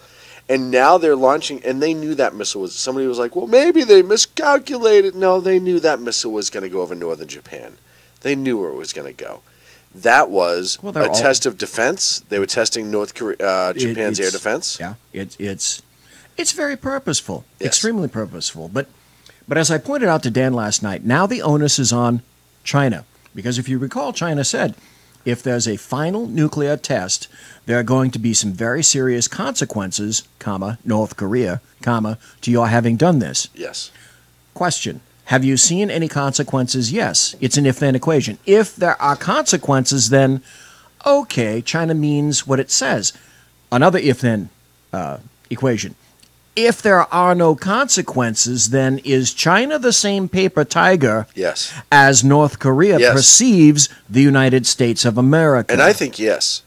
And now they're launching, and they knew that missile was, somebody was like, well, maybe they miscalculated. No, they knew that missile was going to go over northern Japan. They knew where it was going to go. That was a test of defense. They were testing Japan's air defense. Yeah, it's very purposeful, extremely purposeful. But as I pointed out to Dan last night, now the onus is on China. Because if you recall, China said, if there's a final nuclear test, there are going to be some very serious consequences, North Korea, to your having done this. Yes. Question. Have you seen any consequences? Yes. It's an if-then equation. If there are consequences, then, okay, China means what it says. Another if-then equation. If there are no consequences, then is China the same paper tiger as North Korea perceives the United States of America? And I think yes.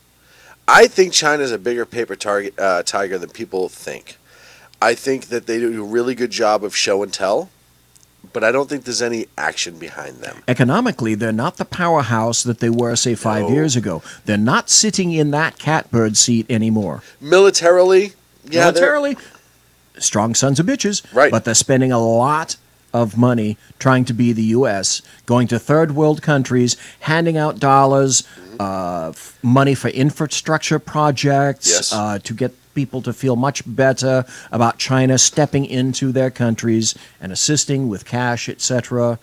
I think China is a bigger paper tiger than people think. I think that they do a really good job of show and tell, but I don't think there's any action behind them. Economically, they're not the powerhouse that they were, say, 5 years ago. They're not sitting in that catbird seat anymore. Militarily, strong sons of bitches. Right. But they're spending a lot of money trying to be the U.S., going to third world countries, handing out dollars, money for infrastructure projects, to get people to feel much better about China stepping into their countries and assisting with cash, etc.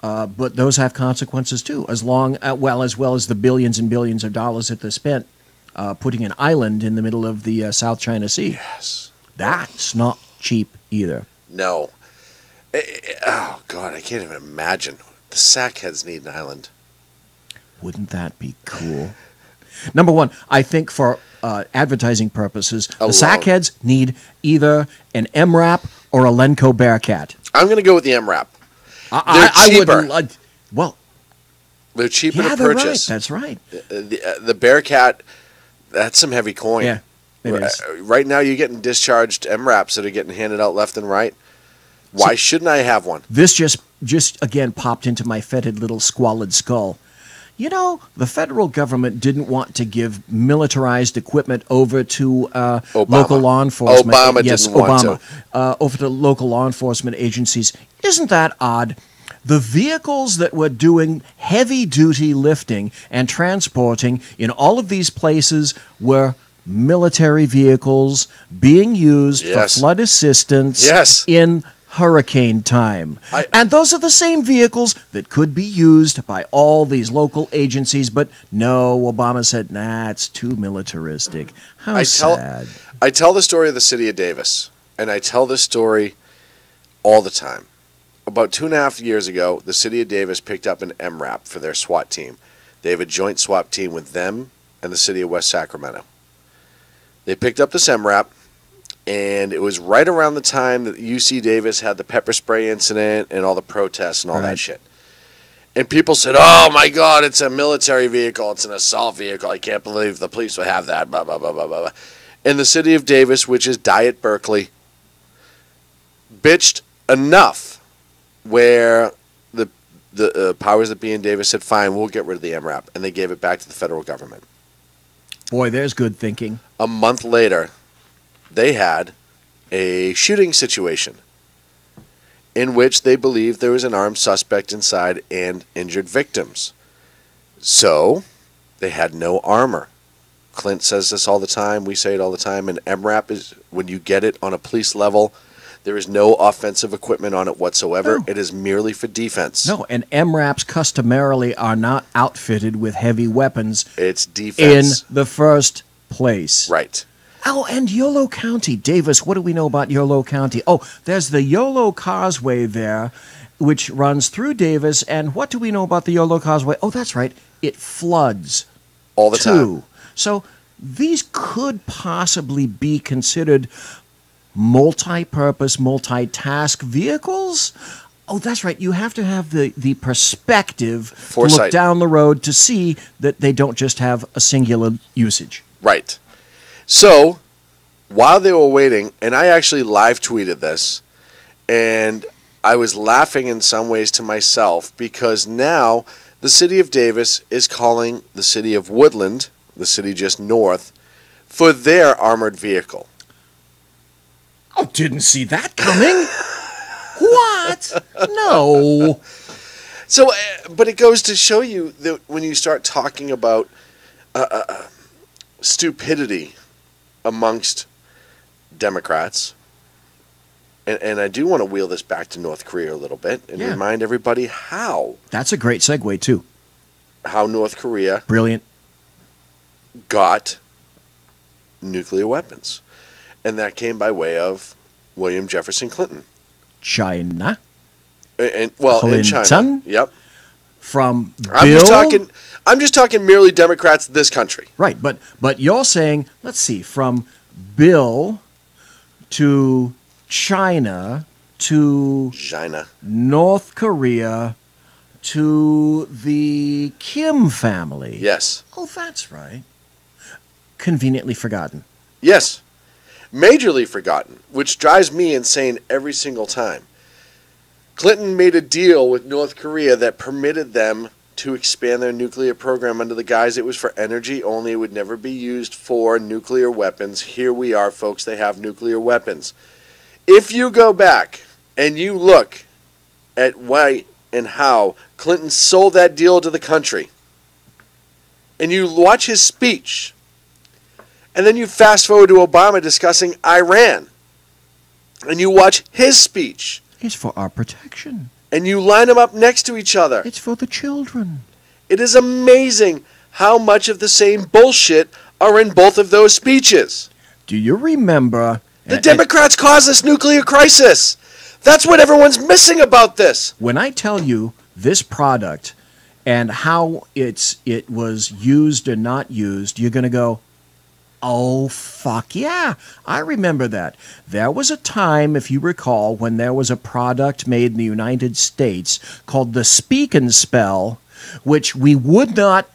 But those have consequences too, as well as the billions and billions of dollars that they spent putting an island in the middle of the South China Sea. Yes. That's not cheap either. No. Oh, God, I can't even imagine. The sackheads need an island. Wouldn't that be cool? Number one, I think for advertising purposes, the sackheads need either an MRAP or a Lenco Bearcat. I'm going to go with the MRAP. I cheaper. They're cheaper to they're purchase. Right. That's right. The Bearcat, that's some heavy coin. Yeah, it is. Right now, you're getting discharged MRAPs that are getting handed out left and right. Why shouldn't I have one? This just again popped into my fetid little squalid skull. You know, the federal government didn't want to give militarized equipment over to local law enforcement. Obama didn't want to. Over to local law enforcement agencies. Isn't that odd? The vehicles that were doing heavy-duty lifting and transporting in all of these places were military vehicles being used for flood assistance in hurricane time. And those are the same vehicles that could be used by all these local agencies, but no, Obama said, nah, it's too militaristic. How sad. I tell the story of the city of Davis, and I tell this story all the time. About 2.5 years ago, the city of Davis picked up an MRAP for their SWAT team. They have a joint SWAT team with them and the city of West Sacramento. They picked up this MRAP, and it was right around the time that UC Davis had the pepper spray incident and all the protests and all that shit. And people said, oh my God, it's a military vehicle. It's an assault vehicle. I can't believe the police would have that, blah, blah, blah, blah, blah. And the city of Davis, which is Diet Berkeley, bitched enough where the powers that be in Davis said, fine, we'll get rid of the MRAP. And they gave it back to the federal government. Boy, there's good thinking. A month later, they had a shooting situation in which they believed there was an armed suspect inside and injured victims. So they had no armor. Clint says this all the time. We say it all the time. And MRAP is, when you get it on a police level, there is no offensive equipment on it whatsoever. No. It is merely for defense. No, and MRAPs customarily are not outfitted with heavy weapons. It's defense. In the first place. Right. Oh, and Yolo County. Davis, what do we know about Yolo County? Oh, there's the Yolo Causeway there, which runs through Davis. And what do we know about the Yolo Causeway? Oh, that's right. It floods. All the time. So these could possibly be considered multi-purpose, multitask vehicles. Oh, that's right. You have to have the perspective Foresight. To look down the road to see that they don't just have a singular usage. Right. So, while they were waiting, and I actually live tweeted this, and I was laughing in some ways to myself because now the city of Davis is calling the city of Woodland, the city just north, for their armored vehicle. Oh, didn't see that coming. What? No. So, but it goes to show you that when you start talking about stupidity amongst Democrats, and I do want to wheel this back to North Korea a little bit and remind everybody how. That's a great segue, too. How North Korea Brilliant. Got nuclear weapons. And that came by way of William Jefferson Clinton. China. In China. Yep. From I'm just talking merely Democrats this country. Right, but you're saying, let's see, from Bill to China to North Korea to the Kim family. Yes. Oh, that's right. Conveniently forgotten. Yes. Majorly forgotten, which drives me insane every single time. Clinton made a deal with North Korea that permitted them to expand their nuclear program under the guise it was for energy only. It would never be used for nuclear weapons. Here we are, folks. They have nuclear weapons. If you go back and you look at why and how Clinton sold that deal to the country, and you watch his speech, and then you fast forward to Obama discussing Iran, and you watch his speech. It's for our protection. And you line them up next to each other. It's for the children. It is amazing how much of the same bullshit are in both of those speeches. Do you remember... The Democrats caused this nuclear crisis. That's what everyone's missing about this. When I tell you this product and how it was used or not used, you're going to go, oh, fuck yeah, I remember that. There was a time, if you recall, when there was a product made in the United States called the Speak and Spell, which we would not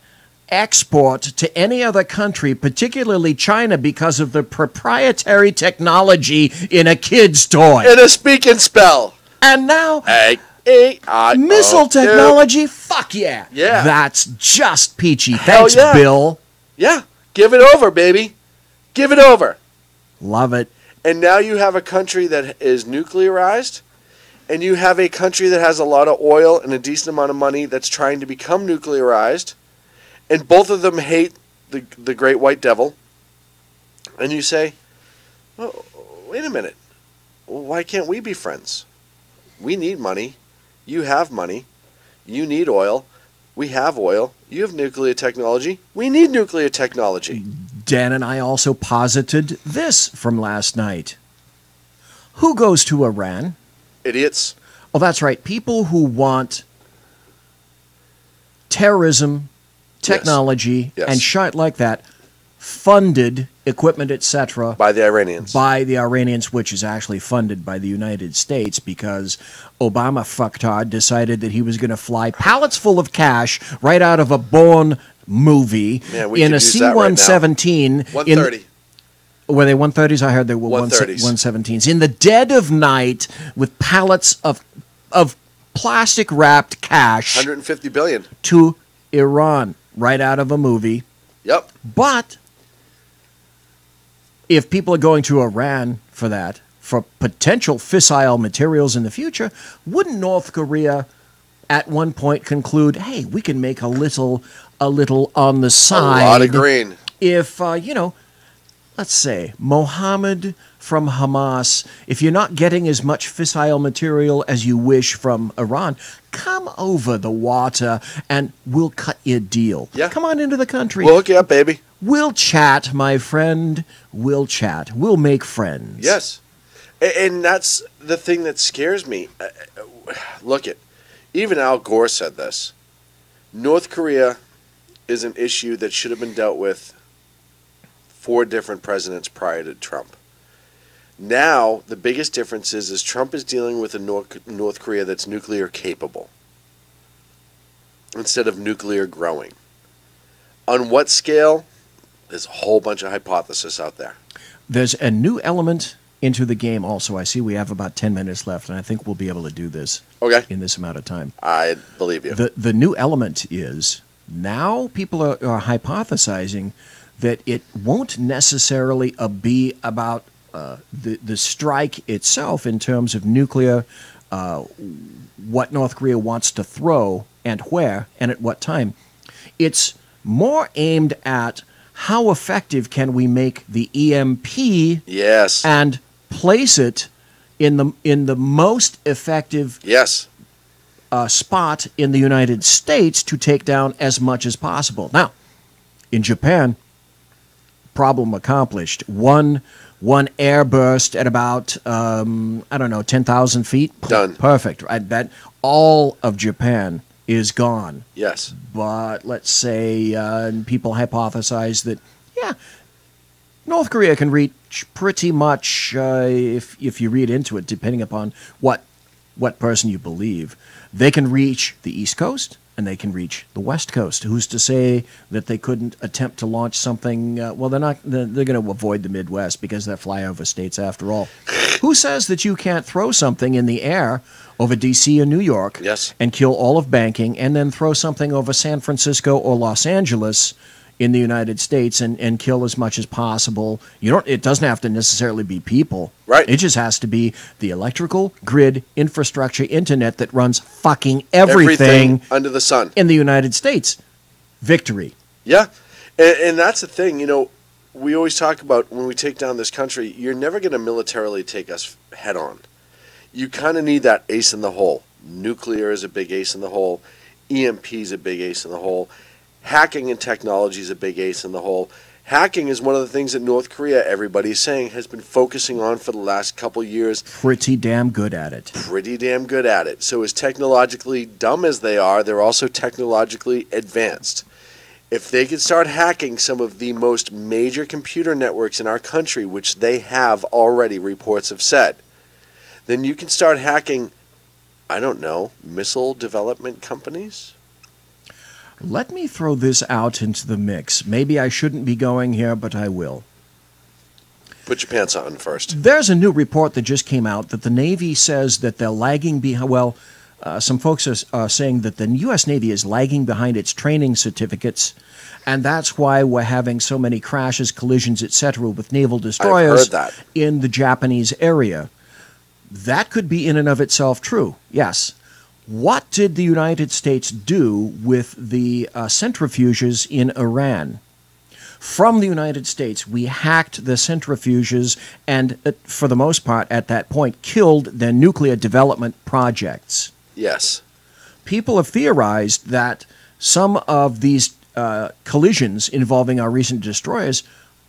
export to any other country, particularly China, because of the proprietary technology in a kid's toy. In a Speak and Spell. And now... missile technology, fuck yeah. Yeah. That's just peachy. Hell Thanks, yeah. Bill. Yeah, give it over, baby. Give it over. Love it. And now you have a country that is nuclearized, and you have a country that has a lot of oil and a decent amount of money that's trying to become nuclearized, and both of them hate the great white devil. And you say, well, wait a minute. Well, why can't we be friends? We need money. You have money. You need oil. We have oil. You have nuclear technology. We need nuclear technology. Dan and I also posited this from last night. Who goes to Iran? Idiots. Oh, that's right. People who want terrorism, technology, Yes. and shit like that, funded equipment, etc. By the Iranians. By the Iranians, which is actually funded by the United States, because Obama fucktard decided that he was going to fly pallets full of cash right out of a Bourne movie in a C-117. 130. Were they 130s? I heard they were 130s. 117s. In the dead of night, with pallets of plastic-wrapped cash. 150 billion. To Iran, right out of a movie. Yep. But if people are going to Iran for that, for potential fissile materials in the future, wouldn't North Korea at one point conclude, hey, we can make a little on the side. A lot of green. If, let's say, Mohammed from Hamas, if you're not getting as much fissile material as you wish from Iran, come over the water and we'll cut you a deal. Yeah. Come on into the country. We'll hook you up, baby. We'll chat, my friend. We'll chat. We'll make friends. Yes. And that's the thing that scares me. Look it. Even Al Gore said this. North Korea is an issue that should have been dealt with 4 different presidents prior to Trump. Now, the biggest difference is Trump is dealing with a North Korea that's nuclear capable instead of nuclear growing. On what scale? There's a whole bunch of hypotheses out there. There's a new element into the game also. I see we have about 10 minutes left, and I think we'll be able to do this in this amount of time. I believe you. The new element is now people are hypothesizing that it won't necessarily be about the strike itself in terms of nuclear, what North Korea wants to throw and where and at what time. It's more aimed at how effective can we make the EMP and place it in the most effective spot in the United States to take down as much as possible. Now, in Japan, problem accomplished. One airburst at about 10,000 feet. Done. Perfect. That all of Japan is gone. Yes. But let's say people hypothesize that North Korea can reach pretty much, if you read into it, depending upon what person you believe, they can reach the East Coast, and they can reach the West Coast. Who's to say that they couldn't attempt to launch something? Well, they're not. They're going to avoid the Midwest because they're flyover states after all. Who says that you can't throw something in the air over D.C. or New York and kill all of banking, and then throw something over San Francisco or Los Angeles in the United States and kill as much as possible? It doesn't have to necessarily be people. Right. It just has to be the electrical grid, infrastructure, internet that runs fucking everything under the sun in the United States. Victory. Yeah. And that's the thing, we always talk about when we take down this country, you're never going to militarily take us head on. You kind of need that ace in the hole. Nuclear is a big ace in the hole. EMP is a big ace in the hole. Hacking and technology is a big ace in the hole. Hacking is one of the things that North Korea, everybody's saying, has been focusing on for the last couple years. Pretty damn good at it. So as technologically dumb as they are, they're also technologically advanced. If they could start hacking some of the most major computer networks in our country, which they have already, reports have said, then you can start hacking, I don't know, missile development companies? Let me throw this out into the mix. Maybe I shouldn't be going here, but I will. Put your pants on first. There's a new report that just came out that the Navy says that they're lagging behind. Well, some folks are saying that the U.S. Navy is lagging behind its training certificates, and that's why we're having so many crashes, collisions, etc. with naval destroyers in the Japanese area. That could be in and of itself true, yes. What did the United States do with the centrifuges in Iran? From the United States, we hacked the centrifuges and, for the most part, at that point, killed their nuclear development projects. Yes. People have theorized that some of these collisions involving our recent destroyers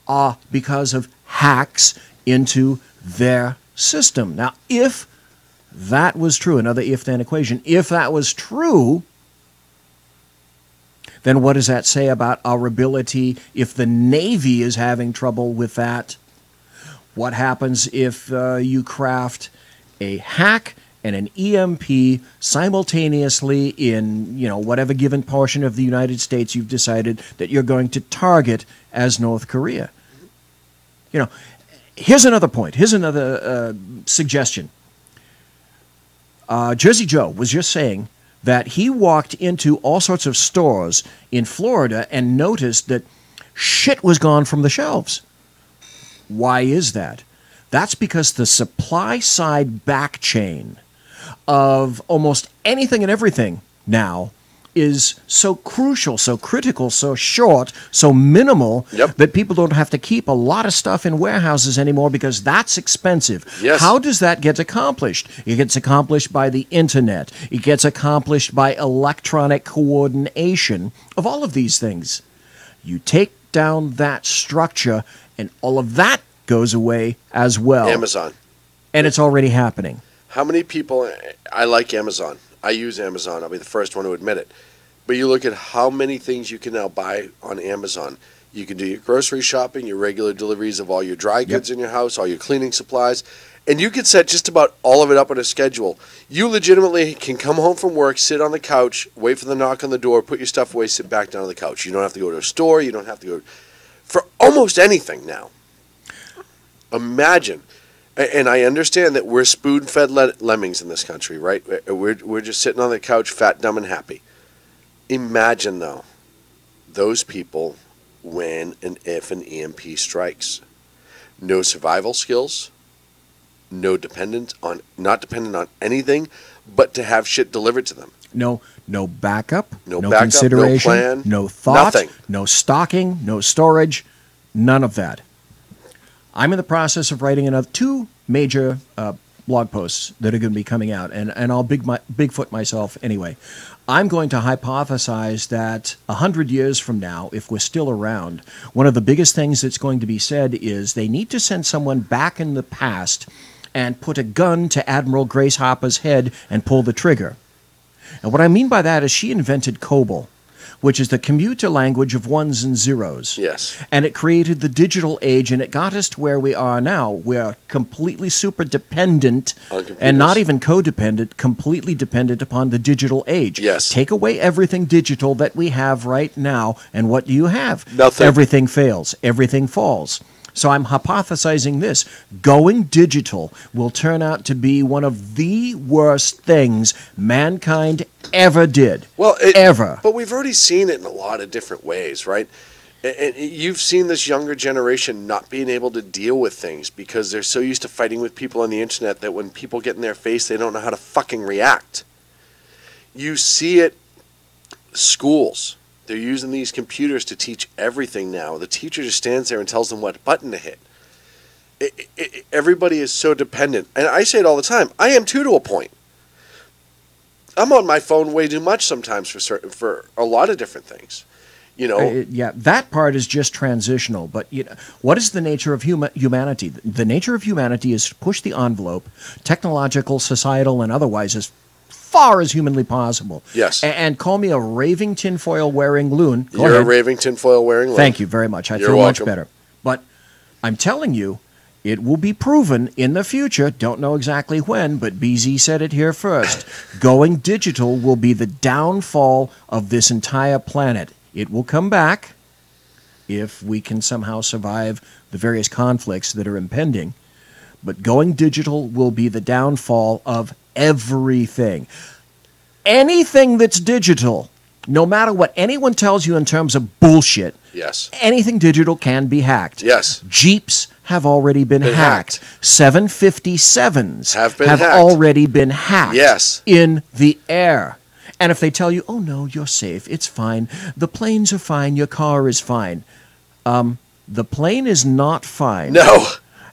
are because of hacks into their system. Now, if that was true, another if-then equation, if that was true, then what does that say about our ability if the Navy is having trouble with that? What happens if you craft a hack and an EMP simultaneously in, whatever given portion of the United States you've decided that you're going to target as North Korea? Here's another point. Here's another suggestion. Jersey Joe was just saying that he walked into all sorts of stores in Florida and noticed that shit was gone from the shelves. Why is that? That's because the supply side back chain of almost anything and everything now is so crucial, so critical, so short, so minimal that people don't have to keep a lot of stuff in warehouses anymore because that's expensive. Yes. How does that get accomplished? It gets accomplished by the internet. It gets accomplished by electronic coordination of all of these things. You take down that structure and all of that goes away as well. Amazon. And it's already happening. How many people, I like Amazon. I use Amazon. I'll be the first one to admit it. But you look at how many things you can now buy on Amazon. You can do your grocery shopping, your regular deliveries of all your dry goods in your house, all your cleaning supplies, and you can set just about all of it up on a schedule. You legitimately can come home from work, sit on the couch, wait for the knock on the door, put your stuff away, sit back down on the couch. You don't have to go to a store. You don't have to go for almost anything now. Imagine. And I understand that we're spoon-fed lemmings in this country, right? We're just sitting on the couch, fat, dumb, and happy. Imagine, though, those people when and if an EMP strikes. No survival skills, not dependent on anything, but to have shit delivered to them. No backup, no backup, consideration, no plan, no thought, nothing. No stocking, no storage, none of that. I'm in the process of writing another 2 major blog posts that are going to be coming out, and I'll Bigfoot myself anyway. I'm going to hypothesize that 100 years from now, if we're still around, one of the biggest things that's going to be said is they need to send someone back in the past and put a gun to Admiral Grace Hopper's head and pull the trigger. And what I mean by that is she invented COBOL. which is the computer language of ones and zeros. Yes. And it created the digital age, and it got us to where we are now. We're completely super dependent, and not even codependent, completely dependent upon the digital age. Yes. Take away everything digital that we have right now, and what do you have? Nothing. Everything fails. Everything falls. So I'm hypothesizing this. Going digital will turn out to be one of the worst things mankind ever did. Well, ever. But we've already seen it in a lot of different ways, right? And you've seen this younger generation not being able to deal with things because they're so used to fighting with people on the internet that when people get in their face, they don't know how to fucking react. You see it, schools. They're using these computers to teach everything now. The teacher just stands there and tells them what button to hit. Everybody is so dependent. And I say it all the time. I am too, to a point. I'm on my phone way too much sometimes for a lot of different things. You know, yeah, that part is just transitional. But what is the nature of humanity? The nature of humanity is to push the envelope, technological, societal, and otherwise, as far as humanly possible. Yes. And call me a raving tinfoil wearing loon. Go You're ahead. a raving tinfoil wearing loon. Thank you very much. I You're feel welcome. much better. But I'm telling you, it will be proven in the future. Don't know exactly when, but BZ said it here first. Going digital will be the downfall of this entire planet. It will come back if we can somehow survive the various conflicts that are impending. But going digital will be the downfall of everything. Anything that's digital, no matter what anyone tells you in terms of bullshit, yes, anything digital can be hacked. Yes. Jeeps have already been hacked. 757s have hacked. Already been hacked. Yes. In the air. And if they tell you, oh no, you're safe, it's fine, the planes are fine, your car is fine. The plane is not fine. No.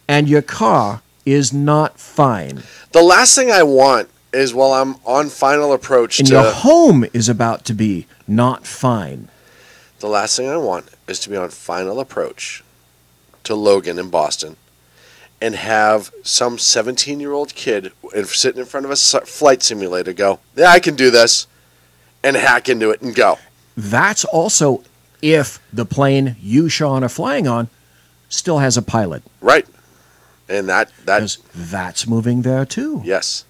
And your car is not fine. The last thing I want is while I'm on final approach and to... your home is about to be not fine. The last thing I want is to be on final approach to Logan in Boston and have some 17-year-old kid sitting in front of a flight simulator go, yeah, I can do this, and hack into it and go. That's also if the plane you, Sean, are flying on still has a pilot. Right. And that's moving there too. Yes.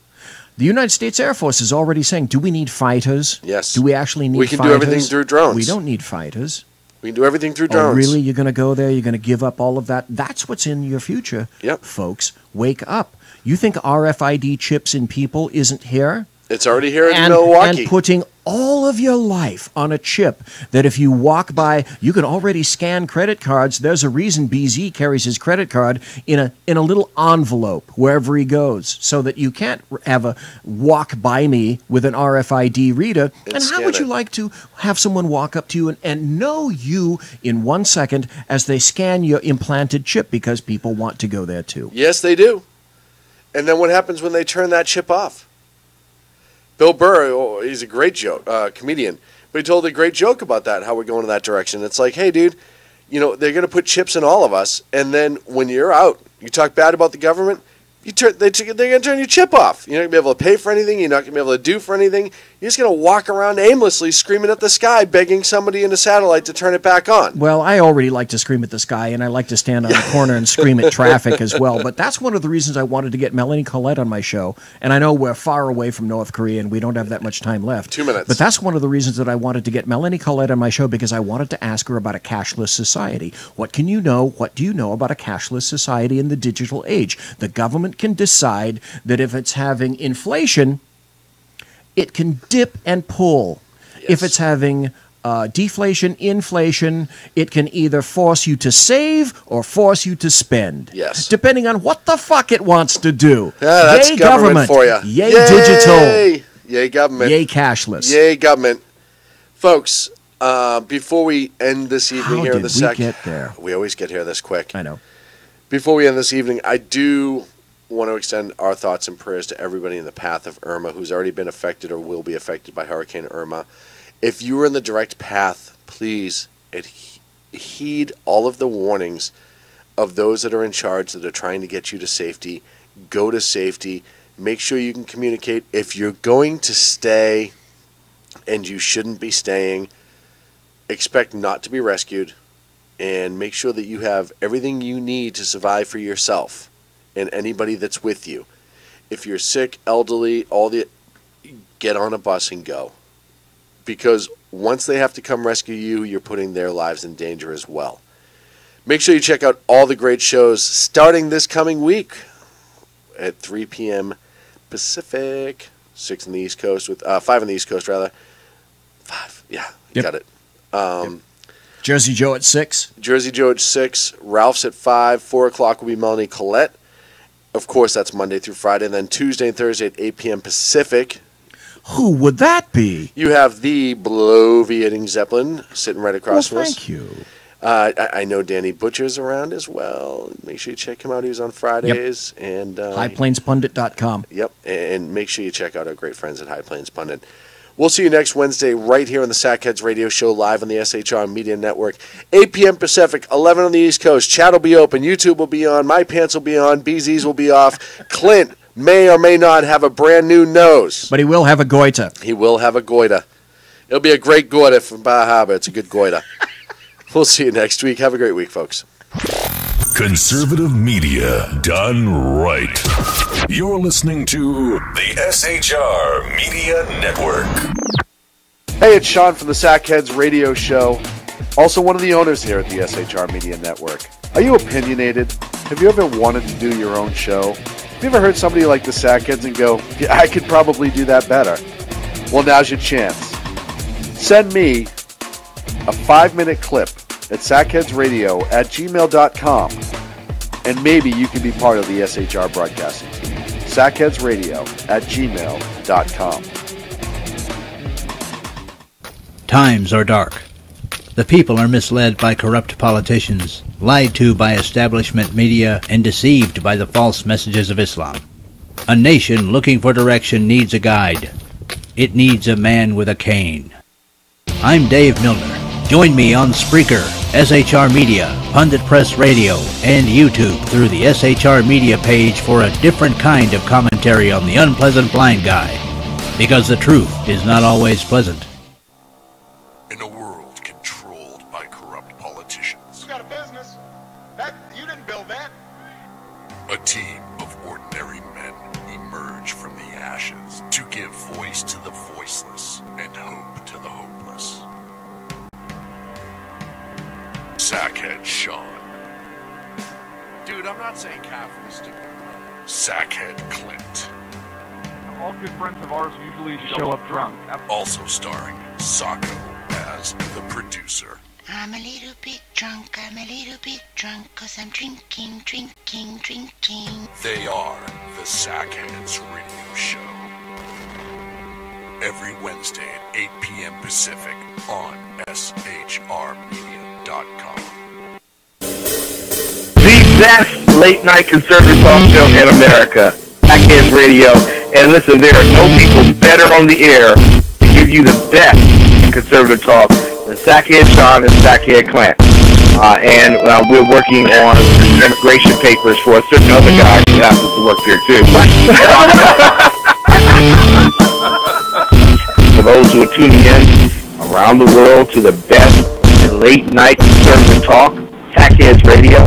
The United States Air Force is already saying, do we need fighters? Yes. Do we actually need fighters? We can do everything through drones. We don't need fighters. We can do everything through drones. Oh, really? You're going to go there? You're going to give up all of that? That's what's in your future, yep. Folks. Wake up. You think RFID chips in people isn't here? It's already here in Milwaukee. And putting all of your life on a chip that if you walk by, you can already scan credit cards. There's a reason BZ carries his credit card in a little envelope wherever he goes, so that you can't have a walk by me with an RFID reader. And how would you like to have someone walk up to you and know you in 1 second as they scan your implanted chip, because people want to go there too? Yes, they do. And then what happens when they turn that chip off? Bill Burr, he's a great comedian, but he told a great joke about that, how we're going in that direction. It's like, hey, dude, they're going to put chips in all of us, and then when you're out, you talk bad about the government, they're going to turn your chip off. You're not going to be able to pay for anything. You're not going to be able to do for anything. You're just going to walk around aimlessly screaming at the sky, begging somebody in a satellite to turn it back on. Well, I already like to scream at the sky, and I like to stand on the corner and scream at traffic as well. But that's one of the reasons I wanted to get Melanie Collette on my show. And I know we're far away from North Korea, and we don't have that much time left. 2 minutes. But that's one of the reasons that I wanted to get Melanie Collette on my show, because I wanted to ask her about a cashless society. What do you know about a cashless society in the digital age? The government can decide that if it's having inflation, it can dip and pull. Yes. If it's having deflation, inflation, it can either force you to save or force you to spend. Yes. Depending on what the fuck it wants to do. Yeah, that's Yay government for you. Yay digital. Yay government. Yay cashless. Yay government. Folks, before we end this evening here in the How did we get there? We always get here this quick. I know. Before we end this evening, I do want to extend our thoughts and prayers to everybody in the path of Irma who's already been affected or will be affected by Hurricane Irma. If you are in the direct path, please heed all of the warnings of those that are in charge that are trying to get you to safety. Go to safety. Make sure you can communicate. If you're going to stay and you shouldn't be staying, expect not to be rescued, and make sure that you have everything you need to survive for yourself and anybody that's with you. If you're sick, elderly, get on a bus and go. Because once they have to come rescue you, you're putting their lives in danger as well. Make sure you check out all the great shows starting this coming week at 3 p.m. Pacific, 6 on the East Coast, with 5 on the East Coast, rather. 5, yeah, Yep. got it. Jersey Joe at 6. Jersey Joe at 6, Ralph's at 5, 4 o'clock will be Melanie Collette. Of course, that's Monday through Friday. And then Tuesday and Thursday at 8 p.m. Pacific. Who would that be? You have the bloviating Zeppelin sitting right across from us. Thank you. I know Danny Butcher's around as well. Make sure you check him out. He's on Fridays. Yep. And HighPlainsPundit.com. Yep. And make sure you check out our great friends at High Plains Pundit. We'll see you next Wednesday right here on the Sackheads Radio Show live on the SHR Media Network. 8 p.m. Pacific, 11 on the East Coast. Chat will be open. YouTube will be on. My Pants will be on. BZs will be off. Clint may or may not have a brand new nose. But he will have a goiter. He will have a goiter. It'll be a great goiter from Bar Harbor. It's a good goiter. We'll see you next week. Have a great week, folks. Conservative media done right. You're listening to the SHR Media Network. Hey, it's Sean from the Sackheads Radio Show, also one of the owners here at the SHR Media Network. Are you opinionated? Have you ever wanted to do your own show? Have you ever heard somebody like the Sackheads and go, yeah, I could probably do that better? Well, now's your chance. Send me a 5-minute clip at sackheadsradio@gmail.com, and maybe you can be part of the SHR broadcasting team. sackheadsradio@gmail.com. Times are dark. The people are misled by corrupt politicians, lied to by establishment media, and deceived by the false messages of Islam. A nation looking for direction needs a guide. It needs a man with a cane. I'm Dave Milner. Join me on Spreaker, SHR Media, Pundit Press Radio, and YouTube through the SHR Media page for a different kind of commentary on the unpleasant blind guy. Because the truth is not always pleasant. In a world controlled by corrupt politicians. You got a business. You didn't build that. A team of ordinary men emerge from the ashes to give voice to the voiceless and hope to the hopeless. Sackhead Sean. Dude, I'm not saying Catholic stupid. Sackhead Clint. All good friends of ours usually show up drunk. Also starring Sacco as the producer. I'm a little bit drunk, 'cause I'm drinking. They are the Sackheads Radio Show. Every Wednesday at 8 p.m. Pacific on SHRmedia.com. The best late-night conservative talk show in America, Sackheads Radio. And listen, there are no people better on the air to give you the best conservative talk than Sackhead Sean and Sackhead Clint. And we're working on immigration papers for a certain other guy who happens to work there too. For those who are tuning in around the world to the best late-night conservative talk, Sackheads Radio.